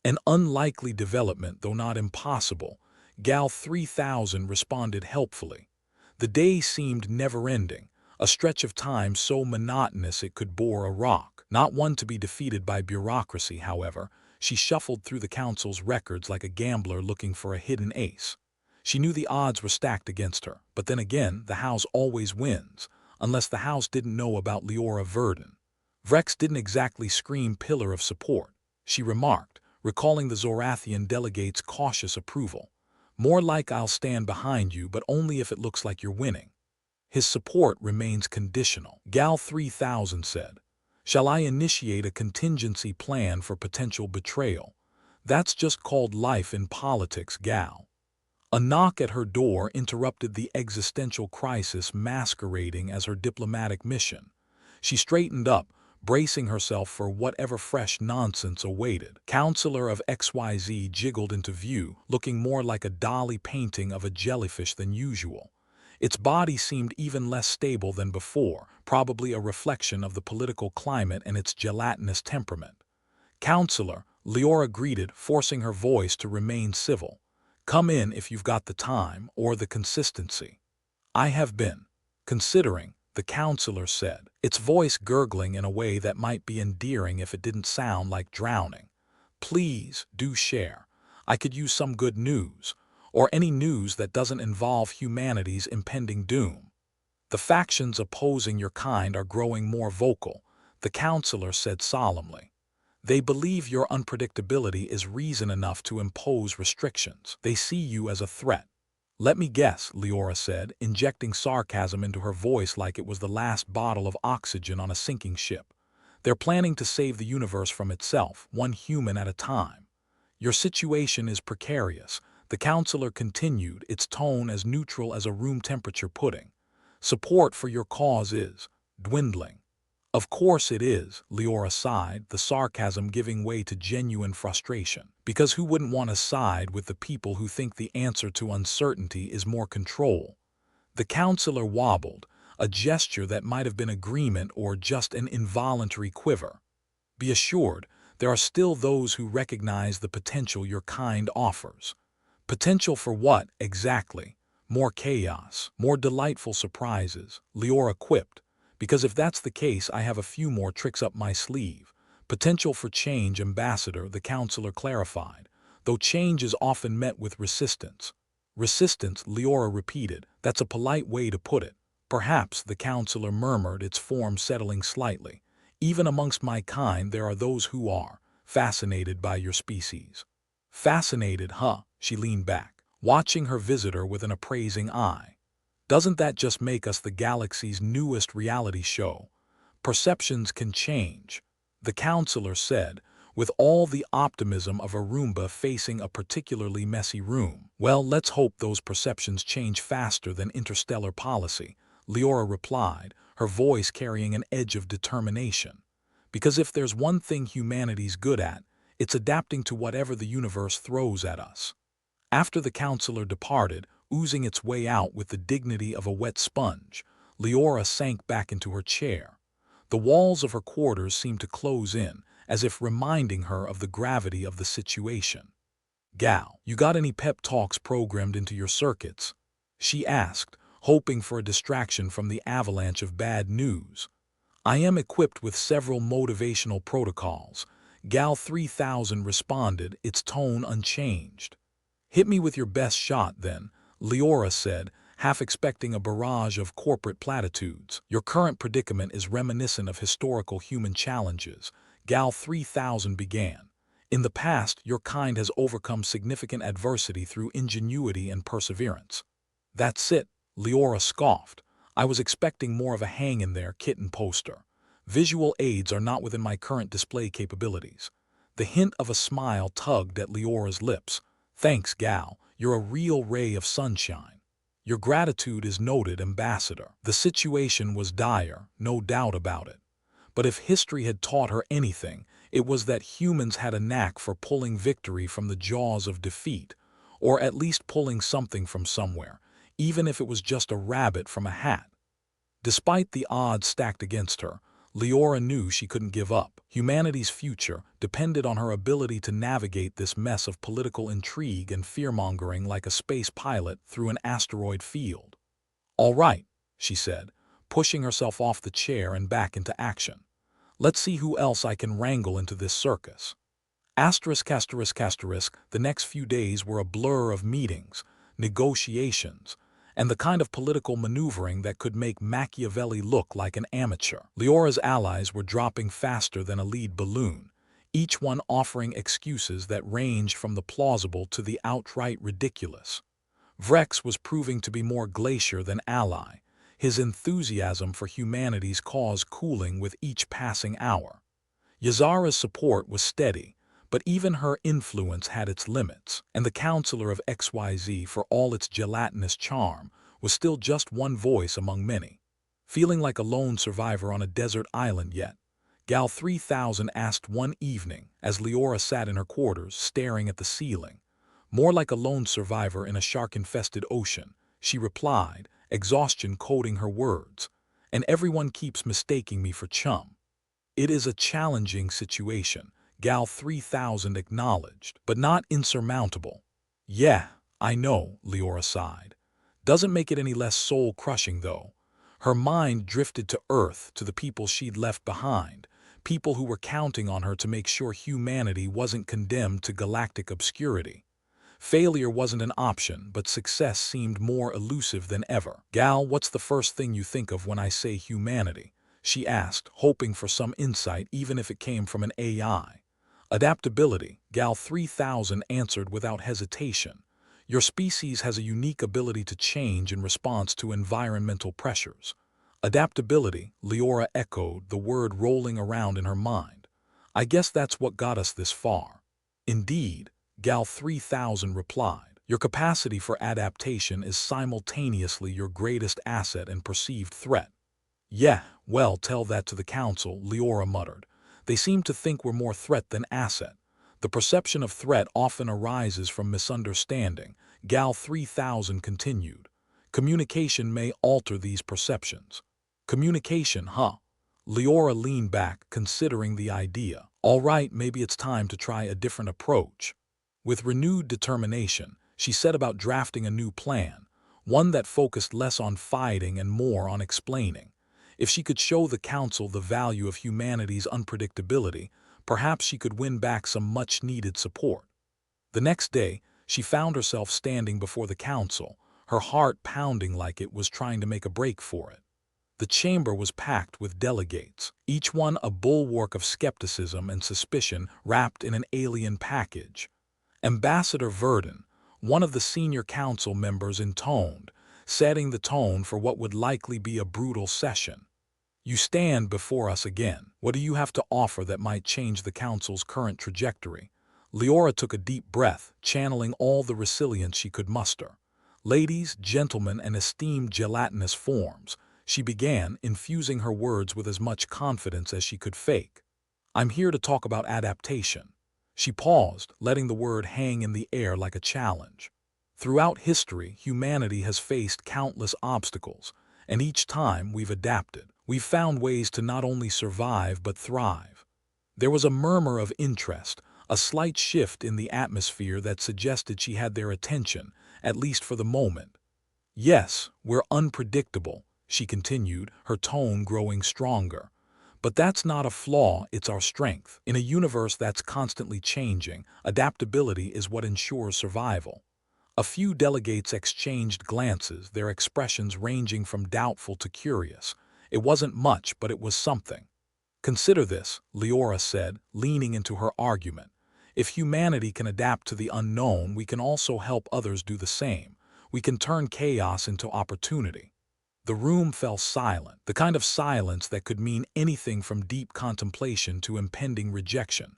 "An unlikely development, though not impossible," Gal 3000 responded helpfully. The day seemed never-ending, a stretch of time so monotonous it could bore a rock. Not one to be defeated by bureaucracy, however, she shuffled through the council's records like a gambler looking for a hidden ace. She knew the odds were stacked against her, but then again, the house always wins, unless the house didn't know about Leora Verdon. "Vrex didn't exactly scream pillar of support," she remarked, recalling the Zorathian delegate's cautious approval. "More like I'll stand behind you, but only if it looks like you're winning." "His support remains conditional," Gal 3000 said. "Shall I initiate a contingency plan for potential betrayal?" "That's just called life in politics, Gal." A knock at her door interrupted the existential crisis masquerading as her diplomatic mission. She straightened up, bracing herself for whatever fresh nonsense awaited. Counselor of XYZ jiggled into view, looking more like a dolly painting of a jellyfish than usual. Its body seemed even less stable than before, probably a reflection of the political climate and its gelatinous temperament. "Counselor," Leora greeted, forcing her voice to remain civil. "Come in if you've got the time, or the consistency." "I have been considering," the counselor said, its voice gurgling in a way that might be endearing if it didn't sound like drowning. "Please, do share. I could use some good news, or any news that doesn't involve humanity's impending doom." "The factions opposing your kind are growing more vocal," the counselor said solemnly. "They believe your unpredictability is reason enough to impose restrictions. They see you as a threat." "Let me guess," Leora said, injecting sarcasm into her voice like it was the last bottle of oxygen on a sinking ship. "They're planning to save the universe from itself, one human at a time." "Your situation is precarious," the counselor continued, its tone as neutral as a room temperature pudding. "Support for your cause is dwindling." "Of course it is," Leora sighed, the sarcasm giving way to genuine frustration. "Because who wouldn't want to side with the people who think the answer to uncertainty is more control?" The counselor wobbled, a gesture that might have been agreement or just an involuntary quiver. Be assured, there are still those who recognize the potential your kind offers. Potential for what, exactly? More chaos, more delightful surprises, Leora quipped. Because if that's the case, I have a few more tricks up my sleeve. Potential for change, Ambassador, the counselor clarified, though change is often met with resistance. Resistance, Leora repeated. That's a polite way to put it. Perhaps, the counselor murmured, its form settling slightly. Even amongst my kind there are those who are fascinated by your species. Fascinated, huh? She leaned back, watching her visitor with an appraising eye. Doesn't that just make us the galaxy's newest reality show? Perceptions can change, the counselor said, with all the optimism of a Roomba facing a particularly messy room. Well, let's hope those perceptions change faster than interstellar policy, Leora replied, her voice carrying an edge of determination. Because if there's one thing humanity's good at, it's adapting to whatever the universe throws at us. After the counselor departed, oozing its way out with the dignity of a wet sponge, Leora sank back into her chair. The walls of her quarters seemed to close in, as if reminding her of the gravity of the situation. Gal, you got any pep talks programmed into your circuits? She asked, hoping for a distraction from the avalanche of bad news. I am equipped with several motivational protocols, Gal 3000 responded, its tone unchanged. Hit me with your best shot, then, Leora said, half expecting a barrage of corporate platitudes. Your current predicament is reminiscent of historical human challenges, Gal 3000 began. In the past, your kind has overcome significant adversity through ingenuity and perseverance. That's it, Leora scoffed. I was expecting more of a hang-in-there kitten poster. Visual aids are not within my current display capabilities. The hint of a smile tugged at Leora's lips. Thanks, Gal. You're a real ray of sunshine. Your gratitude is noted, Ambassador. The situation was dire, no doubt about it. But if history had taught her anything, it was that humans had a knack for pulling victory from the jaws of defeat, or at least pulling something from somewhere, even if it was just a rabbit from a hat. Despite the odds stacked against her, Leora knew she couldn't give up. Humanity's future depended on her ability to navigate this mess of political intrigue and fear-mongering like a space pilot through an asteroid field. All right, she said, pushing herself off the chair and back into action. Let's see who else I can wrangle into this circus. The next few days were a blur of meetings, negotiations, and the kind of political maneuvering that could make Machiavelli look like an amateur. Leora's allies were dropping faster than a lead balloon, each one offering excuses that ranged from the plausible to the outright ridiculous. Vrex was proving to be more glacier than ally, his enthusiasm for humanity's cause cooling with each passing hour. Yazara's support was steady, but even her influence had its limits, and the counselor of XYZ, for all its gelatinous charm, was still just one voice among many. Feeling like a lone survivor on a desert island yet? Gal 3000 asked one evening as Leora sat in her quarters staring at the ceiling. More like a lone survivor in a shark-infested ocean, she replied, exhaustion coating her words. And everyone keeps mistaking me for chum. It is a challenging situation, Gal 3000 acknowledged, but not insurmountable. Yeah, I know, Leora sighed. Doesn't make it any less soul-crushing, though. Her mind drifted to Earth, to the people she'd left behind, people who were counting on her to make sure humanity wasn't condemned to galactic obscurity. Failure wasn't an option, but success seemed more elusive than ever. Gal, what's the first thing you think of when I say humanity? She asked, hoping for some insight even if it came from an AI. Adaptability, Gal 3000 answered without hesitation. Your species has a unique ability to change in response to environmental pressures. Adaptability, Leora echoed, the word rolling around in her mind. I guess that's what got us this far. Indeed, Gal 3000 replied. Your capacity for adaptation is simultaneously your greatest asset and perceived threat. Yeah, well, tell that to the council, Leora muttered. They seem to think we're more threat than asset. The perception of threat often arises from misunderstanding, Gal 3000 continued. Communication may alter these perceptions. Communication, huh? Leora leaned back, considering the idea. All right, maybe it's time to try a different approach. With renewed determination, she set about drafting a new plan, one that focused less on fighting and more on explaining. If she could show the Council the value of humanity's unpredictability, perhaps she could win back some much-needed support. The next day, she found herself standing before the Council, her heart pounding like it was trying to make a break for it. The chamber was packed with delegates, each one a bulwark of skepticism and suspicion wrapped in an alien package. Ambassador Verdon, one of the senior council members, intoned, setting the tone for what would likely be a brutal session. You stand before us again. What do you have to offer that might change the council's current trajectory? Leora took a deep breath, channeling all the resilience she could muster. Ladies, gentlemen, and esteemed gelatinous forms, she began, infusing her words with as much confidence as she could fake. I'm here to talk about adaptation. She paused, letting the word hang in the air like a challenge. Throughout history, humanity has faced countless obstacles, and each time we've adapted. We've found ways to not only survive but thrive. There was a murmur of interest, a slight shift in the atmosphere that suggested she had their attention, at least for the moment. Yes, we're unpredictable, she continued, her tone growing stronger. But that's not a flaw, it's our strength. In a universe that's constantly changing, adaptability is what ensures survival. A few delegates exchanged glances, their expressions ranging from doubtful to curious. It wasn't much, but it was something. Consider this, Leora said, leaning into her argument. If humanity can adapt to the unknown, we can also help others do the same. We can turn chaos into opportunity. The room fell silent, the kind of silence that could mean anything from deep contemplation to impending rejection.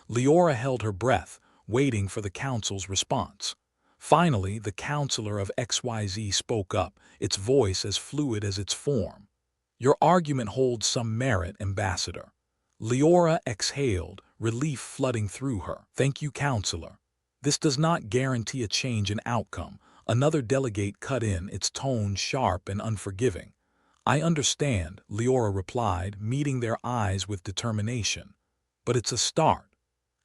Leora held her breath, waiting for the council's response. Finally, the counselor of XYZ spoke up, its voice as fluid as its form. Your argument holds some merit, Ambassador. Leora exhaled, relief flooding through her. Thank you, counselor. This does not guarantee a change in outcome. Another delegate cut in, its tone sharp and unforgiving. I understand, Leora replied, meeting their eyes with determination. But it's a start.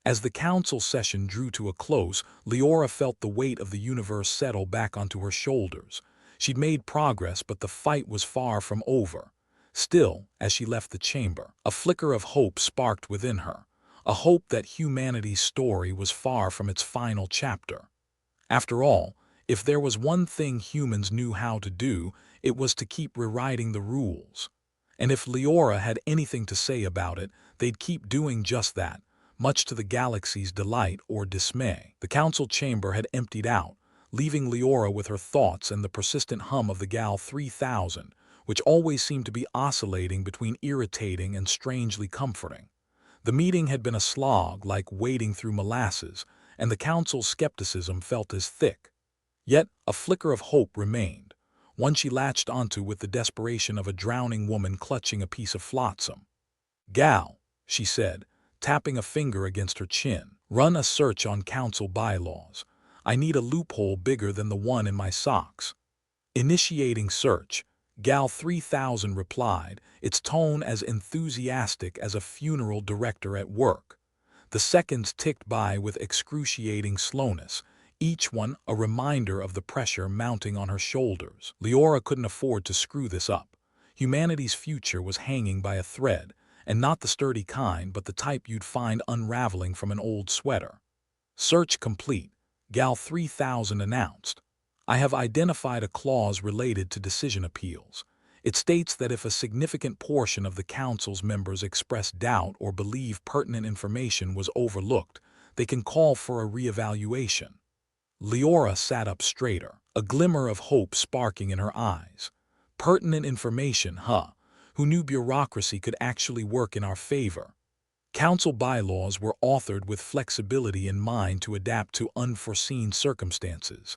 As the council session drew to a close, Leora felt the weight of the universe settle back onto her shoulders. She'd made progress, but the fight was far from over. Still, as she left the chamber, a flicker of hope sparked within her, a hope that humanity's story was far from its final chapter. After all, if there was one thing humans knew how to do, it was to keep rewriting the rules. And if Leora had anything to say about it, they'd keep doing just that, much to the galaxy's delight or dismay. The council chamber had emptied out, leaving Leora with her thoughts and the persistent hum of the Gal 3000, which always seemed to be oscillating between irritating and strangely comforting. The meeting had been a slog, like wading through molasses, and the council's skepticism felt as thick. Yet a flicker of hope remained, one she latched onto with the desperation of a drowning woman clutching a piece of flotsam. Gal, she said, tapping a finger against her chin, run a search on council bylaws. I need a loophole bigger than the one in my socks. Initiating search, Gal 3000 replied, its tone as enthusiastic as a funeral director at work. The seconds ticked by with excruciating slowness, each one a reminder of the pressure mounting on her shoulders. Leora couldn't afford to screw this up. Humanity's future was hanging by a thread, and not the sturdy kind, but the type you'd find unraveling from an old sweater. Search complete, Gal 3000 announced. I have identified a clause related to decision appeals. It states that if a significant portion of the council's members express doubt or believe pertinent information was overlooked, they can call for a reevaluation. Leora sat up straighter, a glimmer of hope sparking in her eyes. Pertinent information, huh? Who knew bureaucracy could actually work in our favor? Council bylaws were authored with flexibility in mind to adapt to unforeseen circumstances.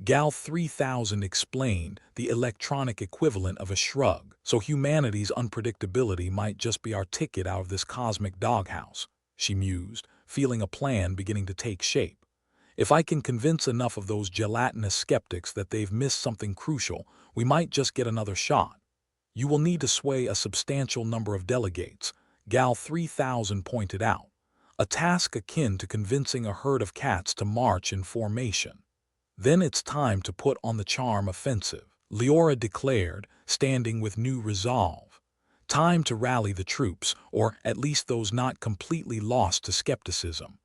Gal 3000 explained, the electronic equivalent of a shrug, so humanity's unpredictability might just be our ticket out of this cosmic doghouse, she mused, feeling a plan beginning to take shape. If I can convince enough of those gelatinous skeptics that they've missed something crucial, we might just get another shot. You will need to sway a substantial number of delegates, Gal 3000 pointed out, a task akin to convincing a herd of cats to march in formation. Then it's time to put on the charm offensive, Leora declared, standing with new resolve. Time to rally the troops, or at least those not completely lost to skepticism.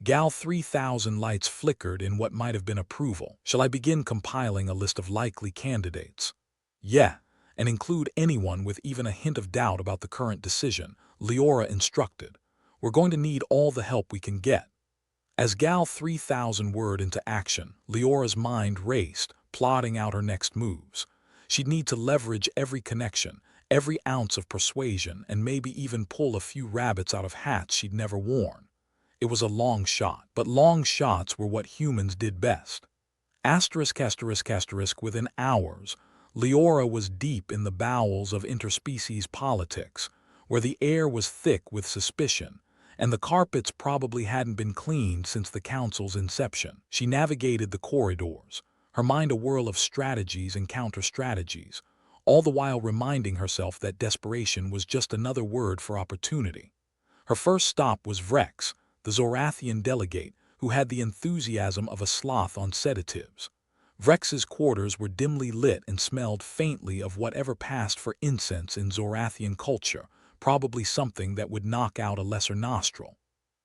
Gal 3000 lights flickered in what might have been approval. Shall I begin compiling a list of likely candidates? Yeah, and include anyone with even a hint of doubt about the current decision, Leora instructed. We're going to need all the help we can get. As Gal 3000 whirred into action, Leora's mind raced, plotting out her next moves. She'd need to leverage every connection, every ounce of persuasion, and maybe even pull a few rabbits out of hats she'd never worn. It was a long shot, but long shots were what humans did best. Within hours, Leora was deep in the bowels of interspecies politics, where the air was thick with suspicion, and the carpets probably hadn't been cleaned since the council's inception. She navigated the corridors, her mind a whirl of strategies and counter-strategies, all the while reminding herself that desperation was just another word for opportunity. Her first stop was Vrex, the Zorathian delegate, who had the enthusiasm of a sloth on sedatives. Vrex's quarters were dimly lit and smelled faintly of whatever passed for incense in Zorathian culture, probably something that would knock out a lesser nostril.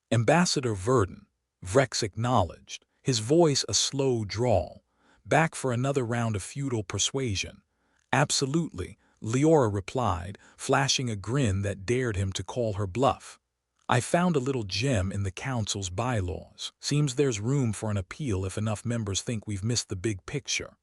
Ambassador Verdun, Vrex acknowledged, his voice a slow drawl. Back for another round of feudal persuasion. Absolutely, Leora replied, flashing a grin that dared him to call her bluff. I found a little gem in the council's bylaws. Seems there's room for an appeal if enough members think we've missed the big picture.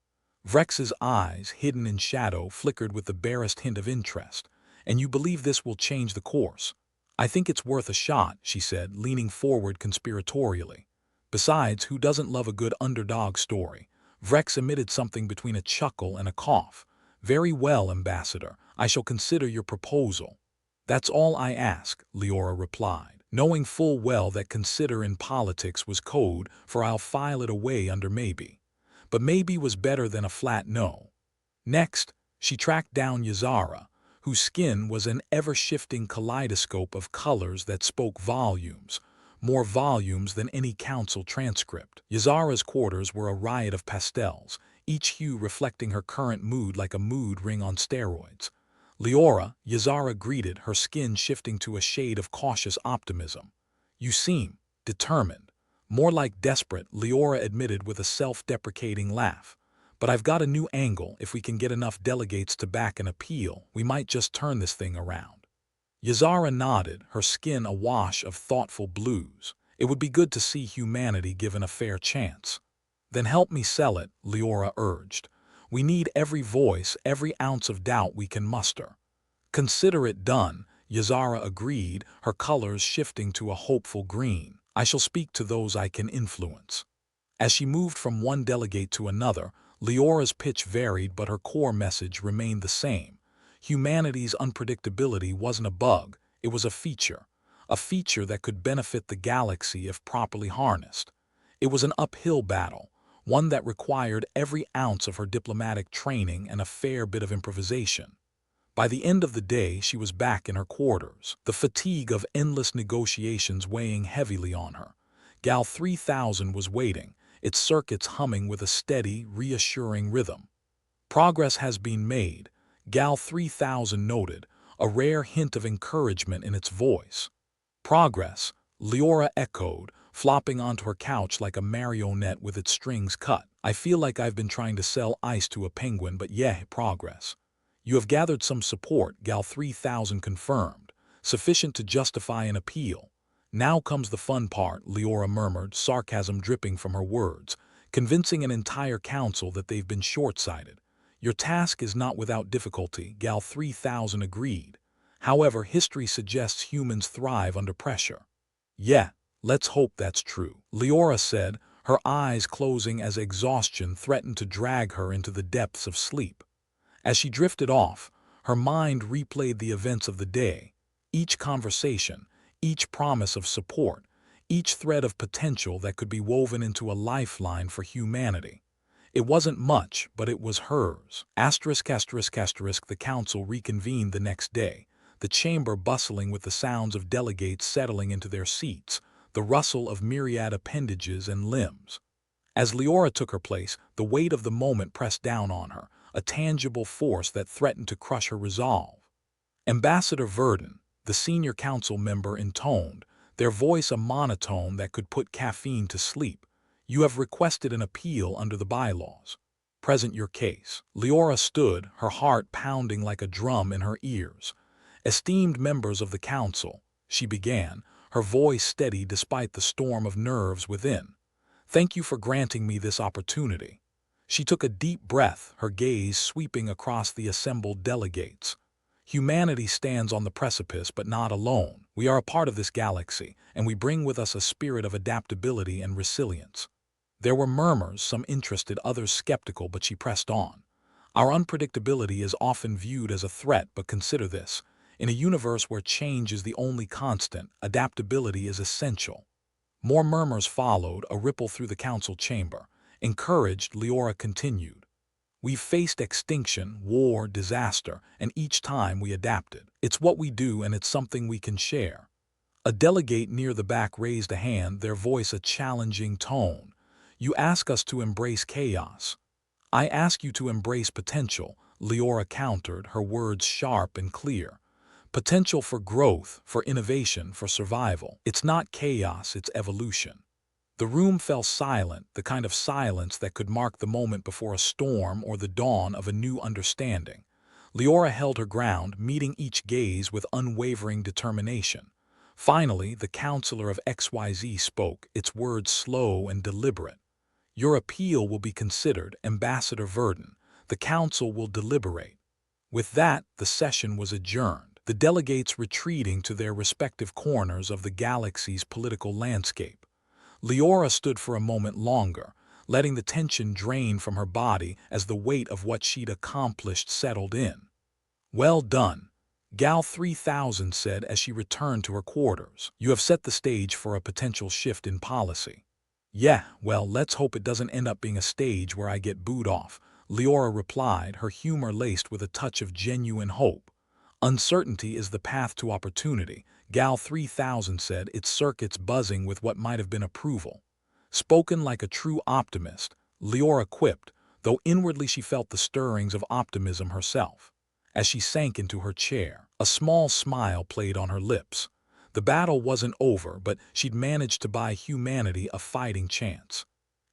Vrex's eyes, hidden in shadow, flickered with the barest hint of interest. And you believe this will change the course? I think it's worth a shot, she said, leaning forward conspiratorially. Besides, who doesn't love a good underdog story? Vrex emitted something between a chuckle and a cough. Very well, Ambassador. I shall consider your proposal. That's all I ask, Leora replied, knowing full well that consider in politics was code for I'll file it away under maybe. But maybe was better than a flat no. Next, she tracked down Yazara, whose skin was an ever-shifting kaleidoscope of colors that spoke volumes, more volumes than any council transcript. Yazara's quarters were a riot of pastels, each hue reflecting her current mood like a mood ring on steroids. Leora, Yazara greeted, her skin shifting to a shade of cautious optimism. You seem determined. More like desperate, Leora admitted with a self-deprecating laugh. But I've got a new angle. If we can get enough delegates to back an appeal, we might just turn this thing around. Yazara nodded, her skin a wash of thoughtful blues. It would be good to see humanity given a fair chance. Then help me sell it, Leora urged. We need every voice, every ounce of doubt we can muster. Consider it done, Yazara agreed, her colors shifting to a hopeful green. I shall speak to those I can influence. As she moved from one delegate to another, Leora's pitch varied but her core message remained the same. Humanity's unpredictability wasn't a bug, it was a feature that could benefit the galaxy if properly harnessed. It was an uphill battle, one that required every ounce of her diplomatic training and a fair bit of improvisation. By the end of the day, she was back in her quarters, the fatigue of endless negotiations weighing heavily on her. Gal 3000 was waiting, its circuits humming with a steady, reassuring rhythm. Progress has been made, Gal 3000 noted, a rare hint of encouragement in its voice. Progress, Leora echoed, flopping onto her couch like a marionette with its strings cut. I feel like I've been trying to sell ice to a penguin, but yeah, progress. You have gathered some support, Gal 3000 confirmed, sufficient to justify an appeal. Now comes the fun part, Leora murmured, sarcasm dripping from her words, convincing an entire council that they've been short-sighted. Your task is not without difficulty, Gal 3000 agreed. However, history suggests humans thrive under pressure. Yeah, let's hope that's true, Leora said, her eyes closing as exhaustion threatened to drag her into the depths of sleep. As she drifted off, her mind replayed the events of the day, each conversation, each promise of support, each thread of potential that could be woven into a lifeline for humanity. It wasn't much, but it was hers. The council reconvened the next day, the chamber bustling with the sounds of delegates settling into their seats, the rustle of myriad appendages and limbs. As Leora took her place, the weight of the moment pressed down on her, a tangible force that threatened to crush her resolve. Ambassador Verdon, the senior council member, intoned, their voice a monotone that could put caffeine to sleep. You have requested an appeal under the bylaws. Present your case. Leora stood, her heart pounding like a drum in her ears. Esteemed members of the council, she began, her voice steady despite the storm of nerves within. Thank you for granting me this opportunity. She took a deep breath, her gaze sweeping across the assembled delegates. Humanity stands on the precipice, but not alone. We are a part of this galaxy, and we bring with us a spirit of adaptability and resilience. There were murmurs, some interested, others skeptical, but she pressed on. Our unpredictability is often viewed as a threat, but consider this. In a universe where change is the only constant, adaptability is essential. More murmurs followed, a ripple through the council chamber. Encouraged, Leora continued. We've faced extinction, war, disaster, and each time we adapted. It's what we do, and it's something we can share. A delegate near the back raised a hand, their voice a challenging tone. You ask us to embrace chaos. I ask you to embrace potential, Leora countered, her words sharp and clear. Potential for growth, for innovation, for survival. It's not chaos, it's evolution. The room fell silent, the kind of silence that could mark the moment before a storm or the dawn of a new understanding. Leora held her ground, meeting each gaze with unwavering determination. Finally, the counselor of XYZ spoke, its words slow and deliberate. Your appeal will be considered, Ambassador Verdon. The council will deliberate. With that, the session was adjourned, the delegates retreating to their respective corners of the galaxy's political landscape. Leora stood for a moment longer, letting the tension drain from her body as the weight of what she'd accomplished settled in. Well done, Gal 3000 said as she returned to her quarters. You have set the stage for a potential shift in policy. Yeah, well, let's hope it doesn't end up being a stage where I get booed off, Leora replied, her humor laced with a touch of genuine hope. Uncertainty is the path to opportunity, Gal 3000 said, its circuits buzzing with what might have been approval. Spoken like a true optimist, Leora quipped, though inwardly she felt the stirrings of optimism herself. As she sank into her chair, a small smile played on her lips. The battle wasn't over, but she'd managed to buy humanity a fighting chance.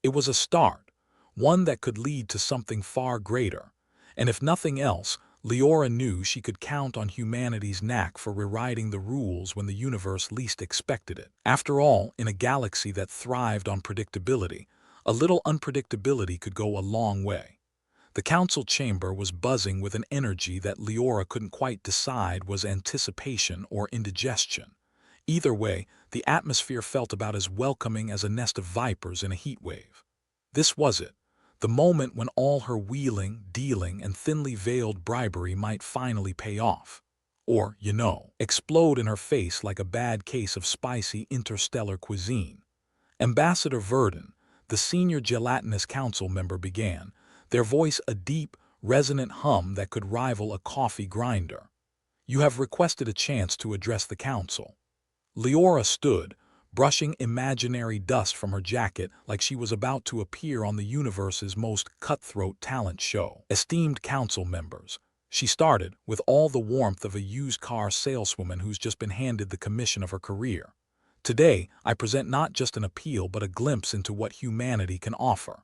It was a start, one that could lead to something far greater. And if nothing else, Leora knew she could count on humanity's knack for rewriting the rules when the universe least expected it. After all, in a galaxy that thrived on predictability, a little unpredictability could go a long way. The council chamber was buzzing with an energy that Leora couldn't quite decide was anticipation or indigestion. Either way, the atmosphere felt about as welcoming as a nest of vipers in a heat wave. This was it. The moment when all her wheeling, dealing, and thinly veiled bribery might finally pay off. Or, explode in her face like a bad case of spicy interstellar cuisine. Ambassador Verdon, the senior gelatinous council member, began, their voice a deep, resonant hum that could rival a coffee grinder. You have requested a chance to address the council. Leora stood, brushing imaginary dust from her jacket like she was about to appear on the universe's most cutthroat talent show. Esteemed council members, she started, with all the warmth of a used car saleswoman who's just been handed the commission of her career. Today, I present not just an appeal but a glimpse into what humanity can offer.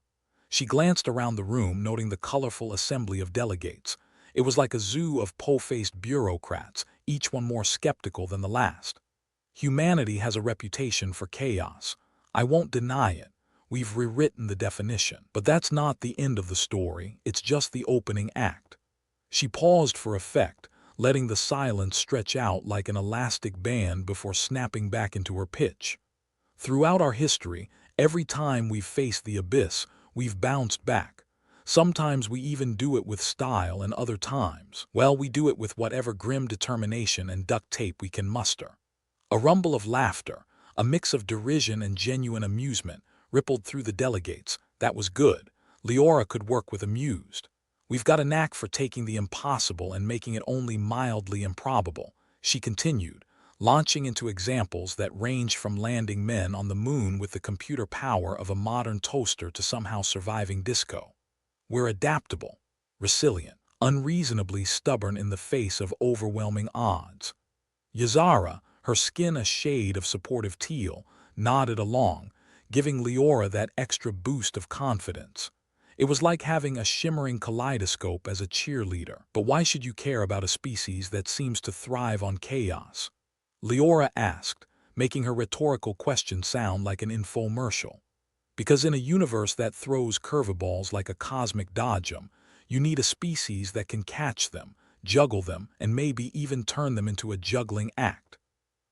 She glanced around the room, noting the colorful assembly of delegates. It was like a zoo of po-faced bureaucrats, each one more skeptical than the last. Humanity has a reputation for chaos. I won't deny it. We've rewritten the definition. But that's not the end of the story, it's just the opening act. She paused for effect, letting the silence stretch out like an elastic band before snapping back into her pitch. Throughout our history, every time we've faced the abyss, we've bounced back. Sometimes we even do it with style, and other times, well, we do it with whatever grim determination and duct tape we can muster. A rumble of laughter, A mix of derision and genuine amusement rippled through the delegates. That was good. Leora could work with amused. We've got a knack for taking the impossible and making it only mildly improbable, she continued, launching into examples that ranged from landing men on the moon with the computer power of a modern toaster to somehow surviving disco. We're adaptable, resilient, unreasonably stubborn in the face of overwhelming odds. Yazara, her skin a shade of supportive teal, nodded along, giving Leora that extra boost of confidence. It was like having a shimmering kaleidoscope as a cheerleader. But why should you care about a species that seems to thrive on chaos? Leora asked, making her rhetorical question sound like an infomercial. Because in a universe that throws curveballs like a cosmic dodgem, you need a species that can catch them, juggle them, and maybe even turn them into a juggling act.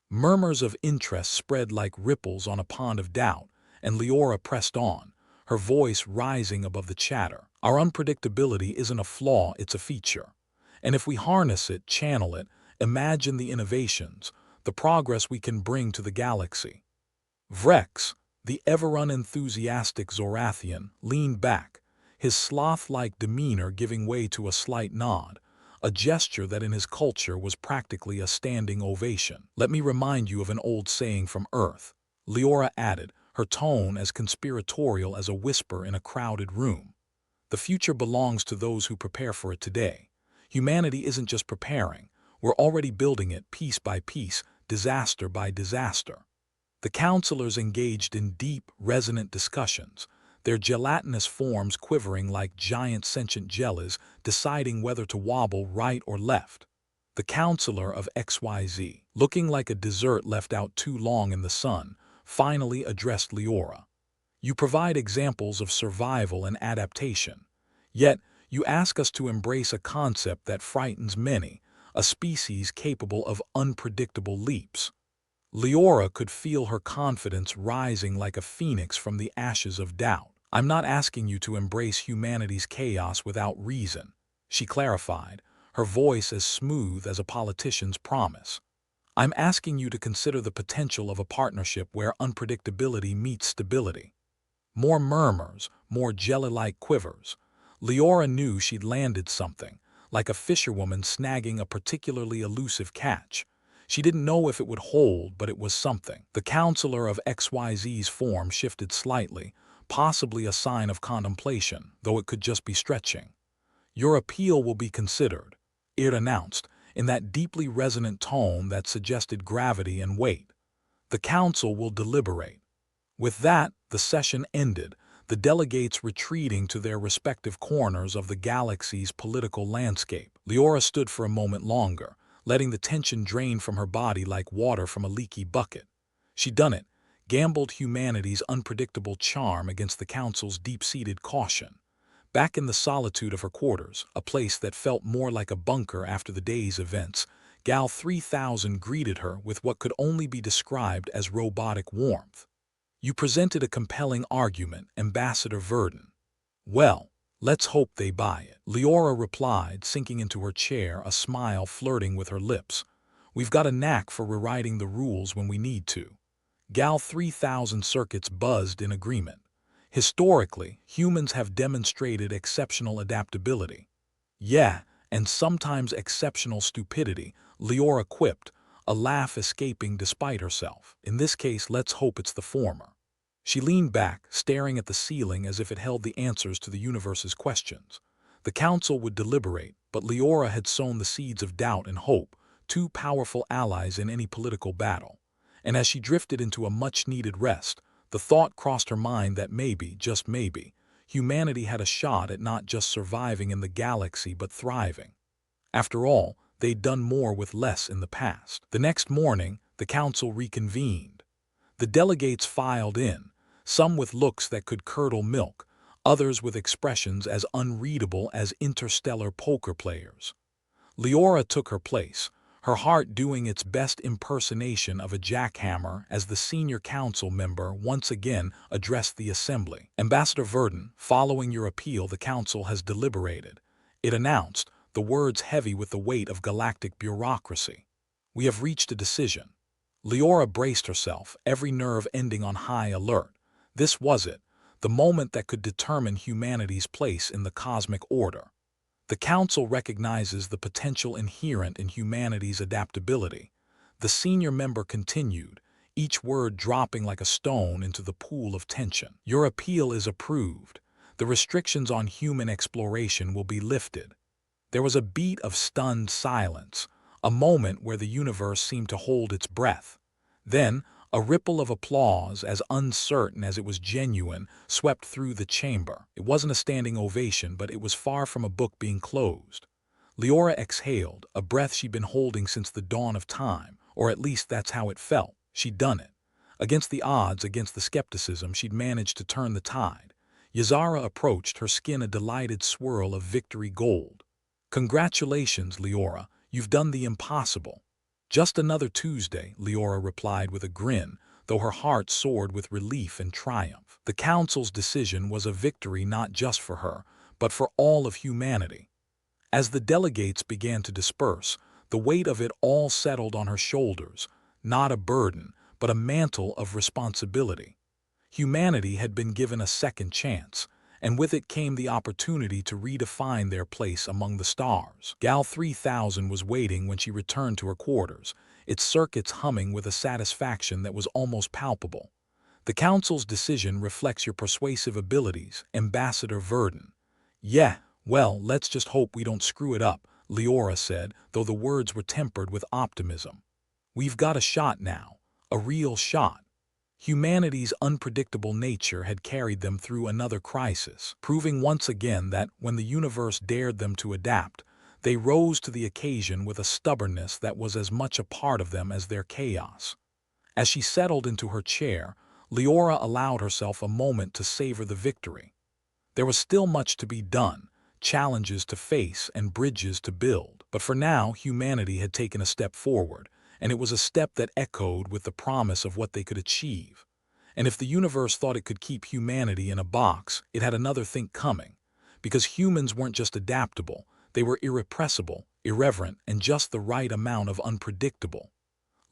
Murmurs of interest spread like ripples on a pond of doubt, and Leora pressed on, her voice rising above the chatter. Our unpredictability isn't a flaw, it's a feature. And if we harness it, channel it, imagine the innovations, the progress we can bring to the galaxy. Vrex, the ever-unenthusiastic Zorathian, leaned back, his sloth-like demeanor giving way to a slight nod, a gesture that in his culture was practically a standing ovation. Let me remind you of an old saying from Earth, Leora added, her tone as conspiratorial as a whisper in a crowded room. The future belongs to those who prepare for it today. Humanity isn't just preparing, we're already building it piece by piece, disaster by disaster. The counselors engaged in deep, resonant discussions, their gelatinous forms quivering like giant sentient jellies, deciding whether to wobble right or left. The counselor of XYZ, looking like a dessert left out too long in the sun, finally addressed Leora. You provide examples of survival and adaptation. Yet, you ask us to embrace a concept that frightens many, a species capable of unpredictable leaps. Leora could feel her confidence rising like a phoenix from the ashes of doubt. I'm not asking you to embrace humanity's chaos without reason, she clarified, her voice as smooth as a politician's promise. I'm asking you to consider the potential of a partnership where unpredictability meets stability. More murmurs, more jelly-like quivers. Leora knew she'd landed something, like a fisherwoman snagging a particularly elusive catch. She didn't know if it would hold, but it was something. The counselor of XYZ's form shifted slightly, possibly a sign of contemplation, though it could just be stretching. Your appeal will be considered, it announced, in that deeply resonant tone that suggested gravity and weight. The council will deliberate. With that, the session ended, the delegates retreating to their respective corners of the galaxy's political landscape. Leora stood for a moment longer, letting the tension drain from her body like water from a leaky bucket. She'd done it, gambled humanity's unpredictable charm against the council's deep-seated caution. Back in the solitude of her quarters, a place that felt more like a bunker after the day's events, Gal 3000 greeted her with what could only be described as robotic warmth. You presented a compelling argument, Ambassador Verdon. Well, let's hope they buy it. Leora replied, sinking into her chair, a smile flirting with her lips. We've got a knack for rewriting the rules when we need to. Gal 3000 circuits buzzed in agreement. Historically, humans have demonstrated exceptional adaptability. Yeah, and sometimes exceptional stupidity, Leora quipped, a laugh escaping despite herself. In this case, let's hope it's the former. She leaned back, staring at the ceiling as if it held the answers to the universe's questions. The council would deliberate, but Leora had sown the seeds of doubt and hope, two powerful allies in any political battle. And as she drifted into a much-needed rest, the thought crossed her mind that maybe, just maybe, humanity had a shot at not just surviving in the galaxy but thriving. After all, they'd done more with less in the past. The next morning, the council reconvened. The delegates filed in, some with looks that could curdle milk, others with expressions as unreadable as interstellar poker players. Leora took her place, her heart doing its best impersonation of a jackhammer as the senior council member once again addressed the assembly. Ambassador Verdon, following your appeal, the council has deliberated. It announced, the words heavy with the weight of galactic bureaucracy. We have reached a decision. Leora braced herself, every nerve ending on high alert. This was it, the moment that could determine humanity's place in the cosmic order. The Council recognizes the potential inherent in humanity's adaptability. The senior member continued, each word dropping like a stone into the pool of tension. Your appeal is approved. The restrictions on human exploration will be lifted. There was a beat of stunned silence, a moment where the universe seemed to hold its breath. Then, a ripple of applause, as uncertain as it was genuine, swept through the chamber. It wasn't a standing ovation, but it was far from a book being closed. Leora exhaled, a breath she'd been holding since the dawn of time, or at least that's how it felt. She'd done it. Against the odds, against the skepticism, she'd managed to turn the tide. Yazara approached, her skin a delighted swirl of victory gold. Congratulations, Leora, you've done the impossible. Just another Tuesday, Leora replied with a grin, though her heart soared with relief and triumph. The Council's decision was a victory not just for her, but for all of humanity. As the delegates began to disperse, the weight of it all settled on her shoulders, not a burden, but a mantle of responsibility. Humanity had been given a second chance, and with it came the opportunity to redefine their place among the stars. Gal 3000 was waiting when she returned to her quarters, its circuits humming with a satisfaction that was almost palpable. The Council's decision reflects your persuasive abilities, Ambassador Verdon. Yeah, well, let's just hope we don't screw it up, Leora said, though the words were tempered with optimism. We've got a shot now, a real shot. Humanity's unpredictable nature had carried them through another crisis, proving once again that, when the universe dared them to adapt, they rose to the occasion with a stubbornness that was as much a part of them as their chaos. As she settled into her chair, Leora allowed herself a moment to savor the victory. There was still much to be done, challenges to face and bridges to build, but for now humanity had taken a step forward, and it was a step that echoed with the promise of what they could achieve. And if the universe thought it could keep humanity in a box, it had another thing coming. Because humans weren't just adaptable, they were irrepressible, irreverent, and just the right amount of unpredictable.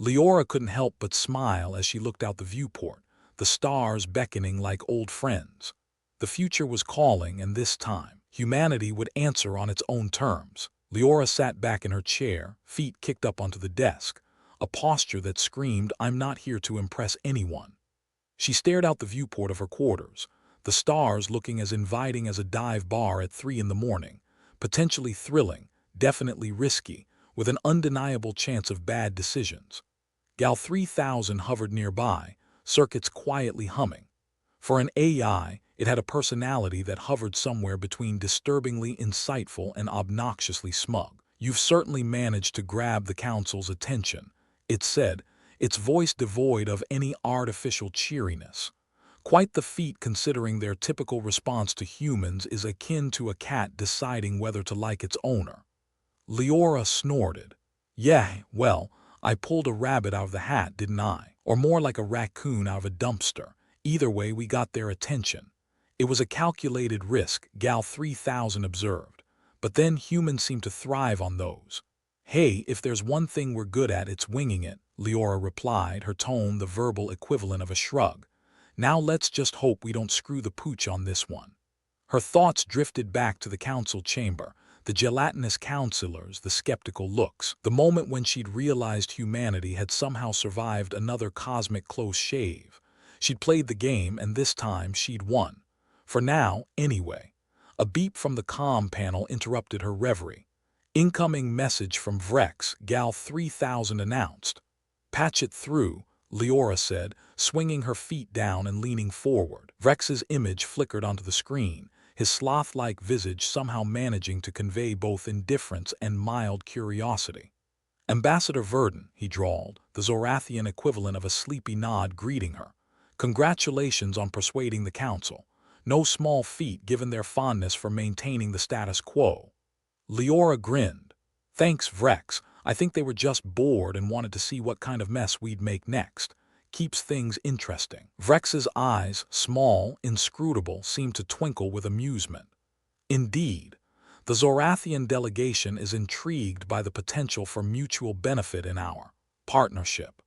Leora couldn't help but smile as she looked out the viewport, the stars beckoning like old friends. The future was calling, and this time, humanity would answer on its own terms. Leora sat back in her chair, feet kicked up onto the desk, a posture that screamed, "I'm not here to impress anyone." She stared out the viewport of her quarters, the stars looking as inviting as a dive bar at 3 in the morning, potentially thrilling, definitely risky, with an undeniable chance of bad decisions. Gal 3000 hovered nearby, circuits quietly humming. For an AI, it had a personality that hovered somewhere between disturbingly insightful and obnoxiously smug. "You've certainly managed to grab the Council's attention," it said, its voice devoid of any artificial cheeriness. "Quite the feat considering their typical response to humans is akin to a cat deciding whether to like its owner." Leora snorted. "Yeah, well, I pulled a rabbit out of the hat, didn't I? Or more like a raccoon out of a dumpster. Either way, we got their attention." It was a calculated risk, Gal 3000 observed. But then humans seem to thrive on those. "Hey, if there's one thing we're good at, it's winging it," Leora replied, her tone the verbal equivalent of a shrug. "Now let's just hope we don't screw the pooch on this one." Her thoughts drifted back to the council chamber, the gelatinous councilors, the skeptical looks, the moment when she'd realized humanity had somehow survived another cosmic close shave. She'd played the game, and this time she'd won. For now, anyway. A beep from the comm panel interrupted her reverie. "Incoming message from Vrex," Gal 3000 announced. "Patch it through," Leora said, swinging her feet down and leaning forward. Vrex's image flickered onto the screen, his sloth-like visage somehow managing to convey both indifference and mild curiosity. "Ambassador Verdon," he drawled, the Zorathian equivalent of a sleepy nod greeting her. "Congratulations on persuading the Council. No small feat given their fondness for maintaining the status quo." Leora grinned. "Thanks, Vrex. I think they were just bored and wanted to see what kind of mess we'd make next. Keeps things interesting." Vrex's eyes, small, inscrutable, seemed to twinkle with amusement. "Indeed. The Zorathian delegation is intrigued by the potential for mutual benefit in our partnership."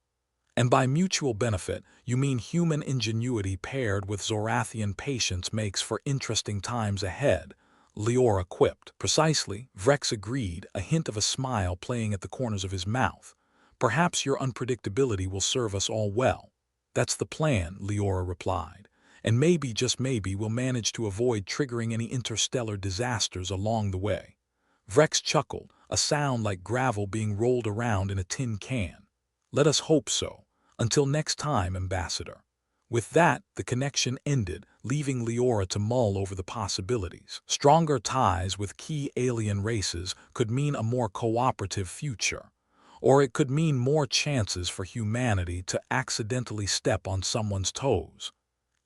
And by mutual benefit, you mean human ingenuity paired with Zorathian patience makes for interesting times ahead, Leora quipped. Precisely, Vrex agreed, a hint of a smile playing at the corners of his mouth. Perhaps your unpredictability will serve us all well. That's the plan, Leora replied. And maybe, just maybe, we'll manage to avoid triggering any interstellar disasters along the way. Vrex chuckled, a sound like gravel being rolled around in a tin can. Let us hope so. Until next time, Ambassador. With that, the connection ended, leaving Leora to mull over the possibilities. Stronger ties with key alien races could mean a more cooperative future, or it could mean more chances for humanity to accidentally step on someone's toes.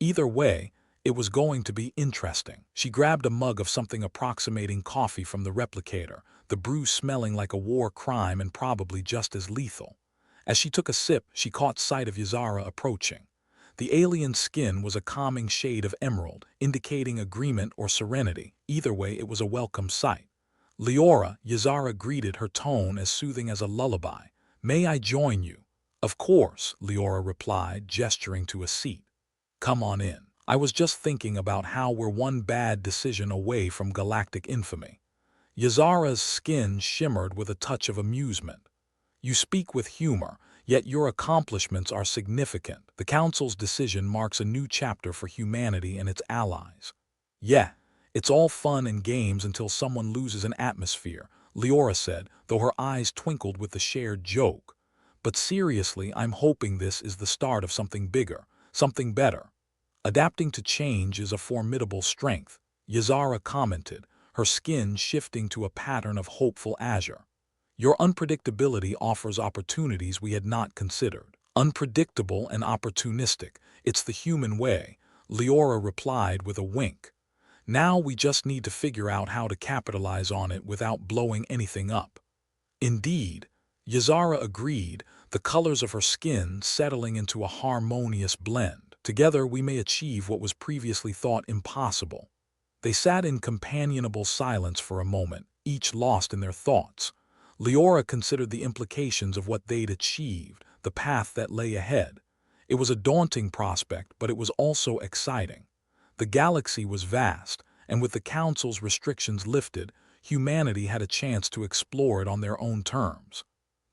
Either way, it was going to be interesting. She grabbed a mug of something approximating coffee from the replicator, the brew smelling like a war crime and probably just as lethal. As she took a sip, she caught sight of Yazara approaching. The alien's skin was a calming shade of emerald, indicating agreement or serenity. Either way, it was a welcome sight. Leora, Yazara greeted, her tone as soothing as a lullaby. May I join you? Of course, Leora replied, gesturing to a seat. Come on in. I was just thinking about how we're one bad decision away from galactic infamy. Yazara's skin shimmered with a touch of amusement. You speak with humor, yet your accomplishments are significant. The Council's decision marks a new chapter for humanity and its allies. Yeah, it's all fun and games until someone loses an atmosphere, Leora said, though her eyes twinkled with the shared joke. But seriously, I'm hoping this is the start of something bigger, something better. Adapting to change is a formidable strength, Yazara commented, her skin shifting to a pattern of hopeful azure. Your unpredictability offers opportunities we had not considered. Unpredictable and opportunistic, it's the human way, Leora replied with a wink. Now we just need to figure out how to capitalize on it without blowing anything up. Indeed, Yazara agreed, the colors of her skin settling into a harmonious blend. Together we may achieve what was previously thought impossible. They sat in companionable silence for a moment, each lost in their thoughts. Leora considered the implications of what they'd achieved, the path that lay ahead. It was a daunting prospect, but it was also exciting. The galaxy was vast, and with the Council's restrictions lifted, humanity had a chance to explore it on their own terms.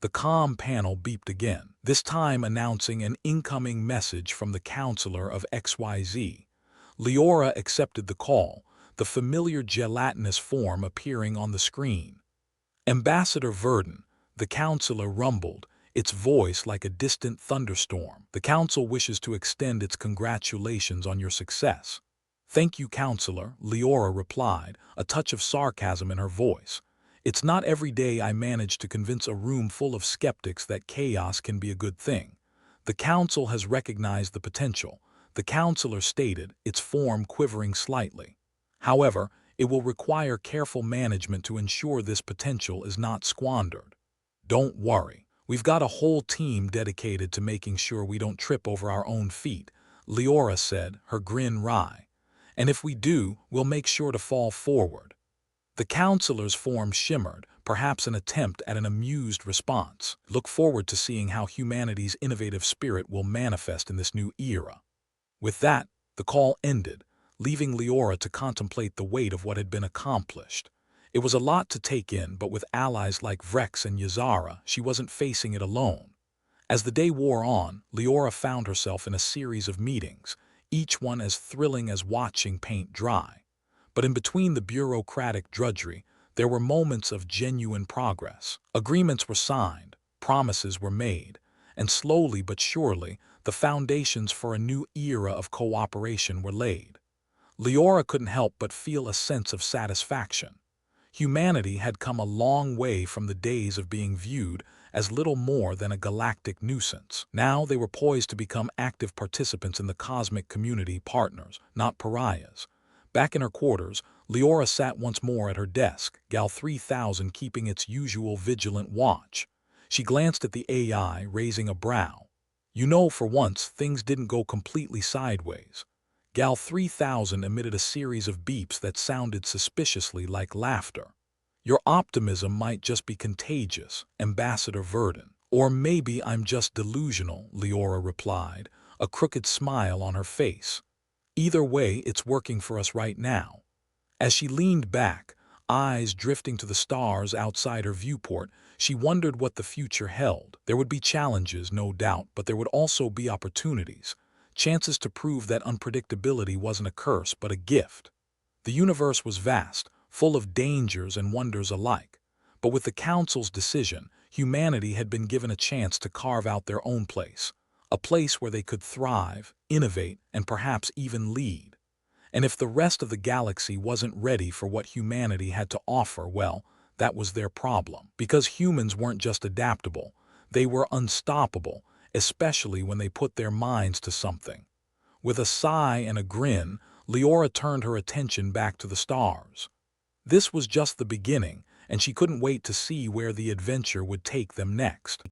The comm panel beeped again, this time announcing an incoming message from the Counselor of XYZ. Leora accepted the call, the familiar gelatinous form appearing on the screen. Ambassador Verdun, the Counselor rumbled, its voice like a distant thunderstorm. The Council wishes to extend its congratulations on your success. Thank you, Counselor, Leora replied, a touch of sarcasm in her voice. It's not every day I manage to convince a room full of skeptics that chaos can be a good thing. The Council has recognized the potential, the Counselor stated, its form quivering slightly. However, it will require careful management to ensure this potential is not squandered. Don't worry, we've got a whole team dedicated to making sure we don't trip over our own feet, Leora said, her grin wry. And if we do, we'll make sure to fall forward. The Counselor's form shimmered, perhaps an attempt at an amused response. Look forward to seeing how humanity's innovative spirit will manifest in this new era. With that, the call ended, leaving Leora to contemplate the weight of what had been accomplished. It was a lot to take in, but with allies like Vrex and Yazara, she wasn't facing it alone. As the day wore on, Leora found herself in a series of meetings, each one as thrilling as watching paint dry. But in between the bureaucratic drudgery, there were moments of genuine progress. Agreements were signed, promises were made, and slowly but surely, the foundations for a new era of cooperation were laid. Leora couldn't help but feel a sense of satisfaction. Humanity had come a long way from the days of being viewed as little more than a galactic nuisance. Now they were poised to become active participants in the cosmic community, partners, not pariahs. Back in her quarters, Leora sat once more at her desk, Gal 3000 keeping its usual vigilant watch. She glanced at the AI, raising a brow. You know, for once, things didn't go completely sideways. Gal 3000 emitted a series of beeps that sounded suspiciously like laughter. Your optimism might just be contagious, Ambassador Verdun. Or maybe I'm just delusional, Leora replied, a crooked smile on her face. Either way, it's working for us right now. As she leaned back, eyes drifting to the stars outside her viewport, she wondered what the future held. There would be challenges, no doubt, but there would also be opportunities, chances to prove that unpredictability wasn't a curse but a gift. The universe was vast, full of dangers and wonders alike. But with the Council's decision, humanity had been given a chance to carve out their own place, a place where they could thrive, innovate, and perhaps even lead. And if the rest of the galaxy wasn't ready for what humanity had to offer, well, that was their problem. Because humans weren't just adaptable, they were unstoppable, especially when they put their minds to something. With a sigh and a grin, Leora turned her attention back to the stars. This was just the beginning, and she couldn't wait to see where the adventure would take them next.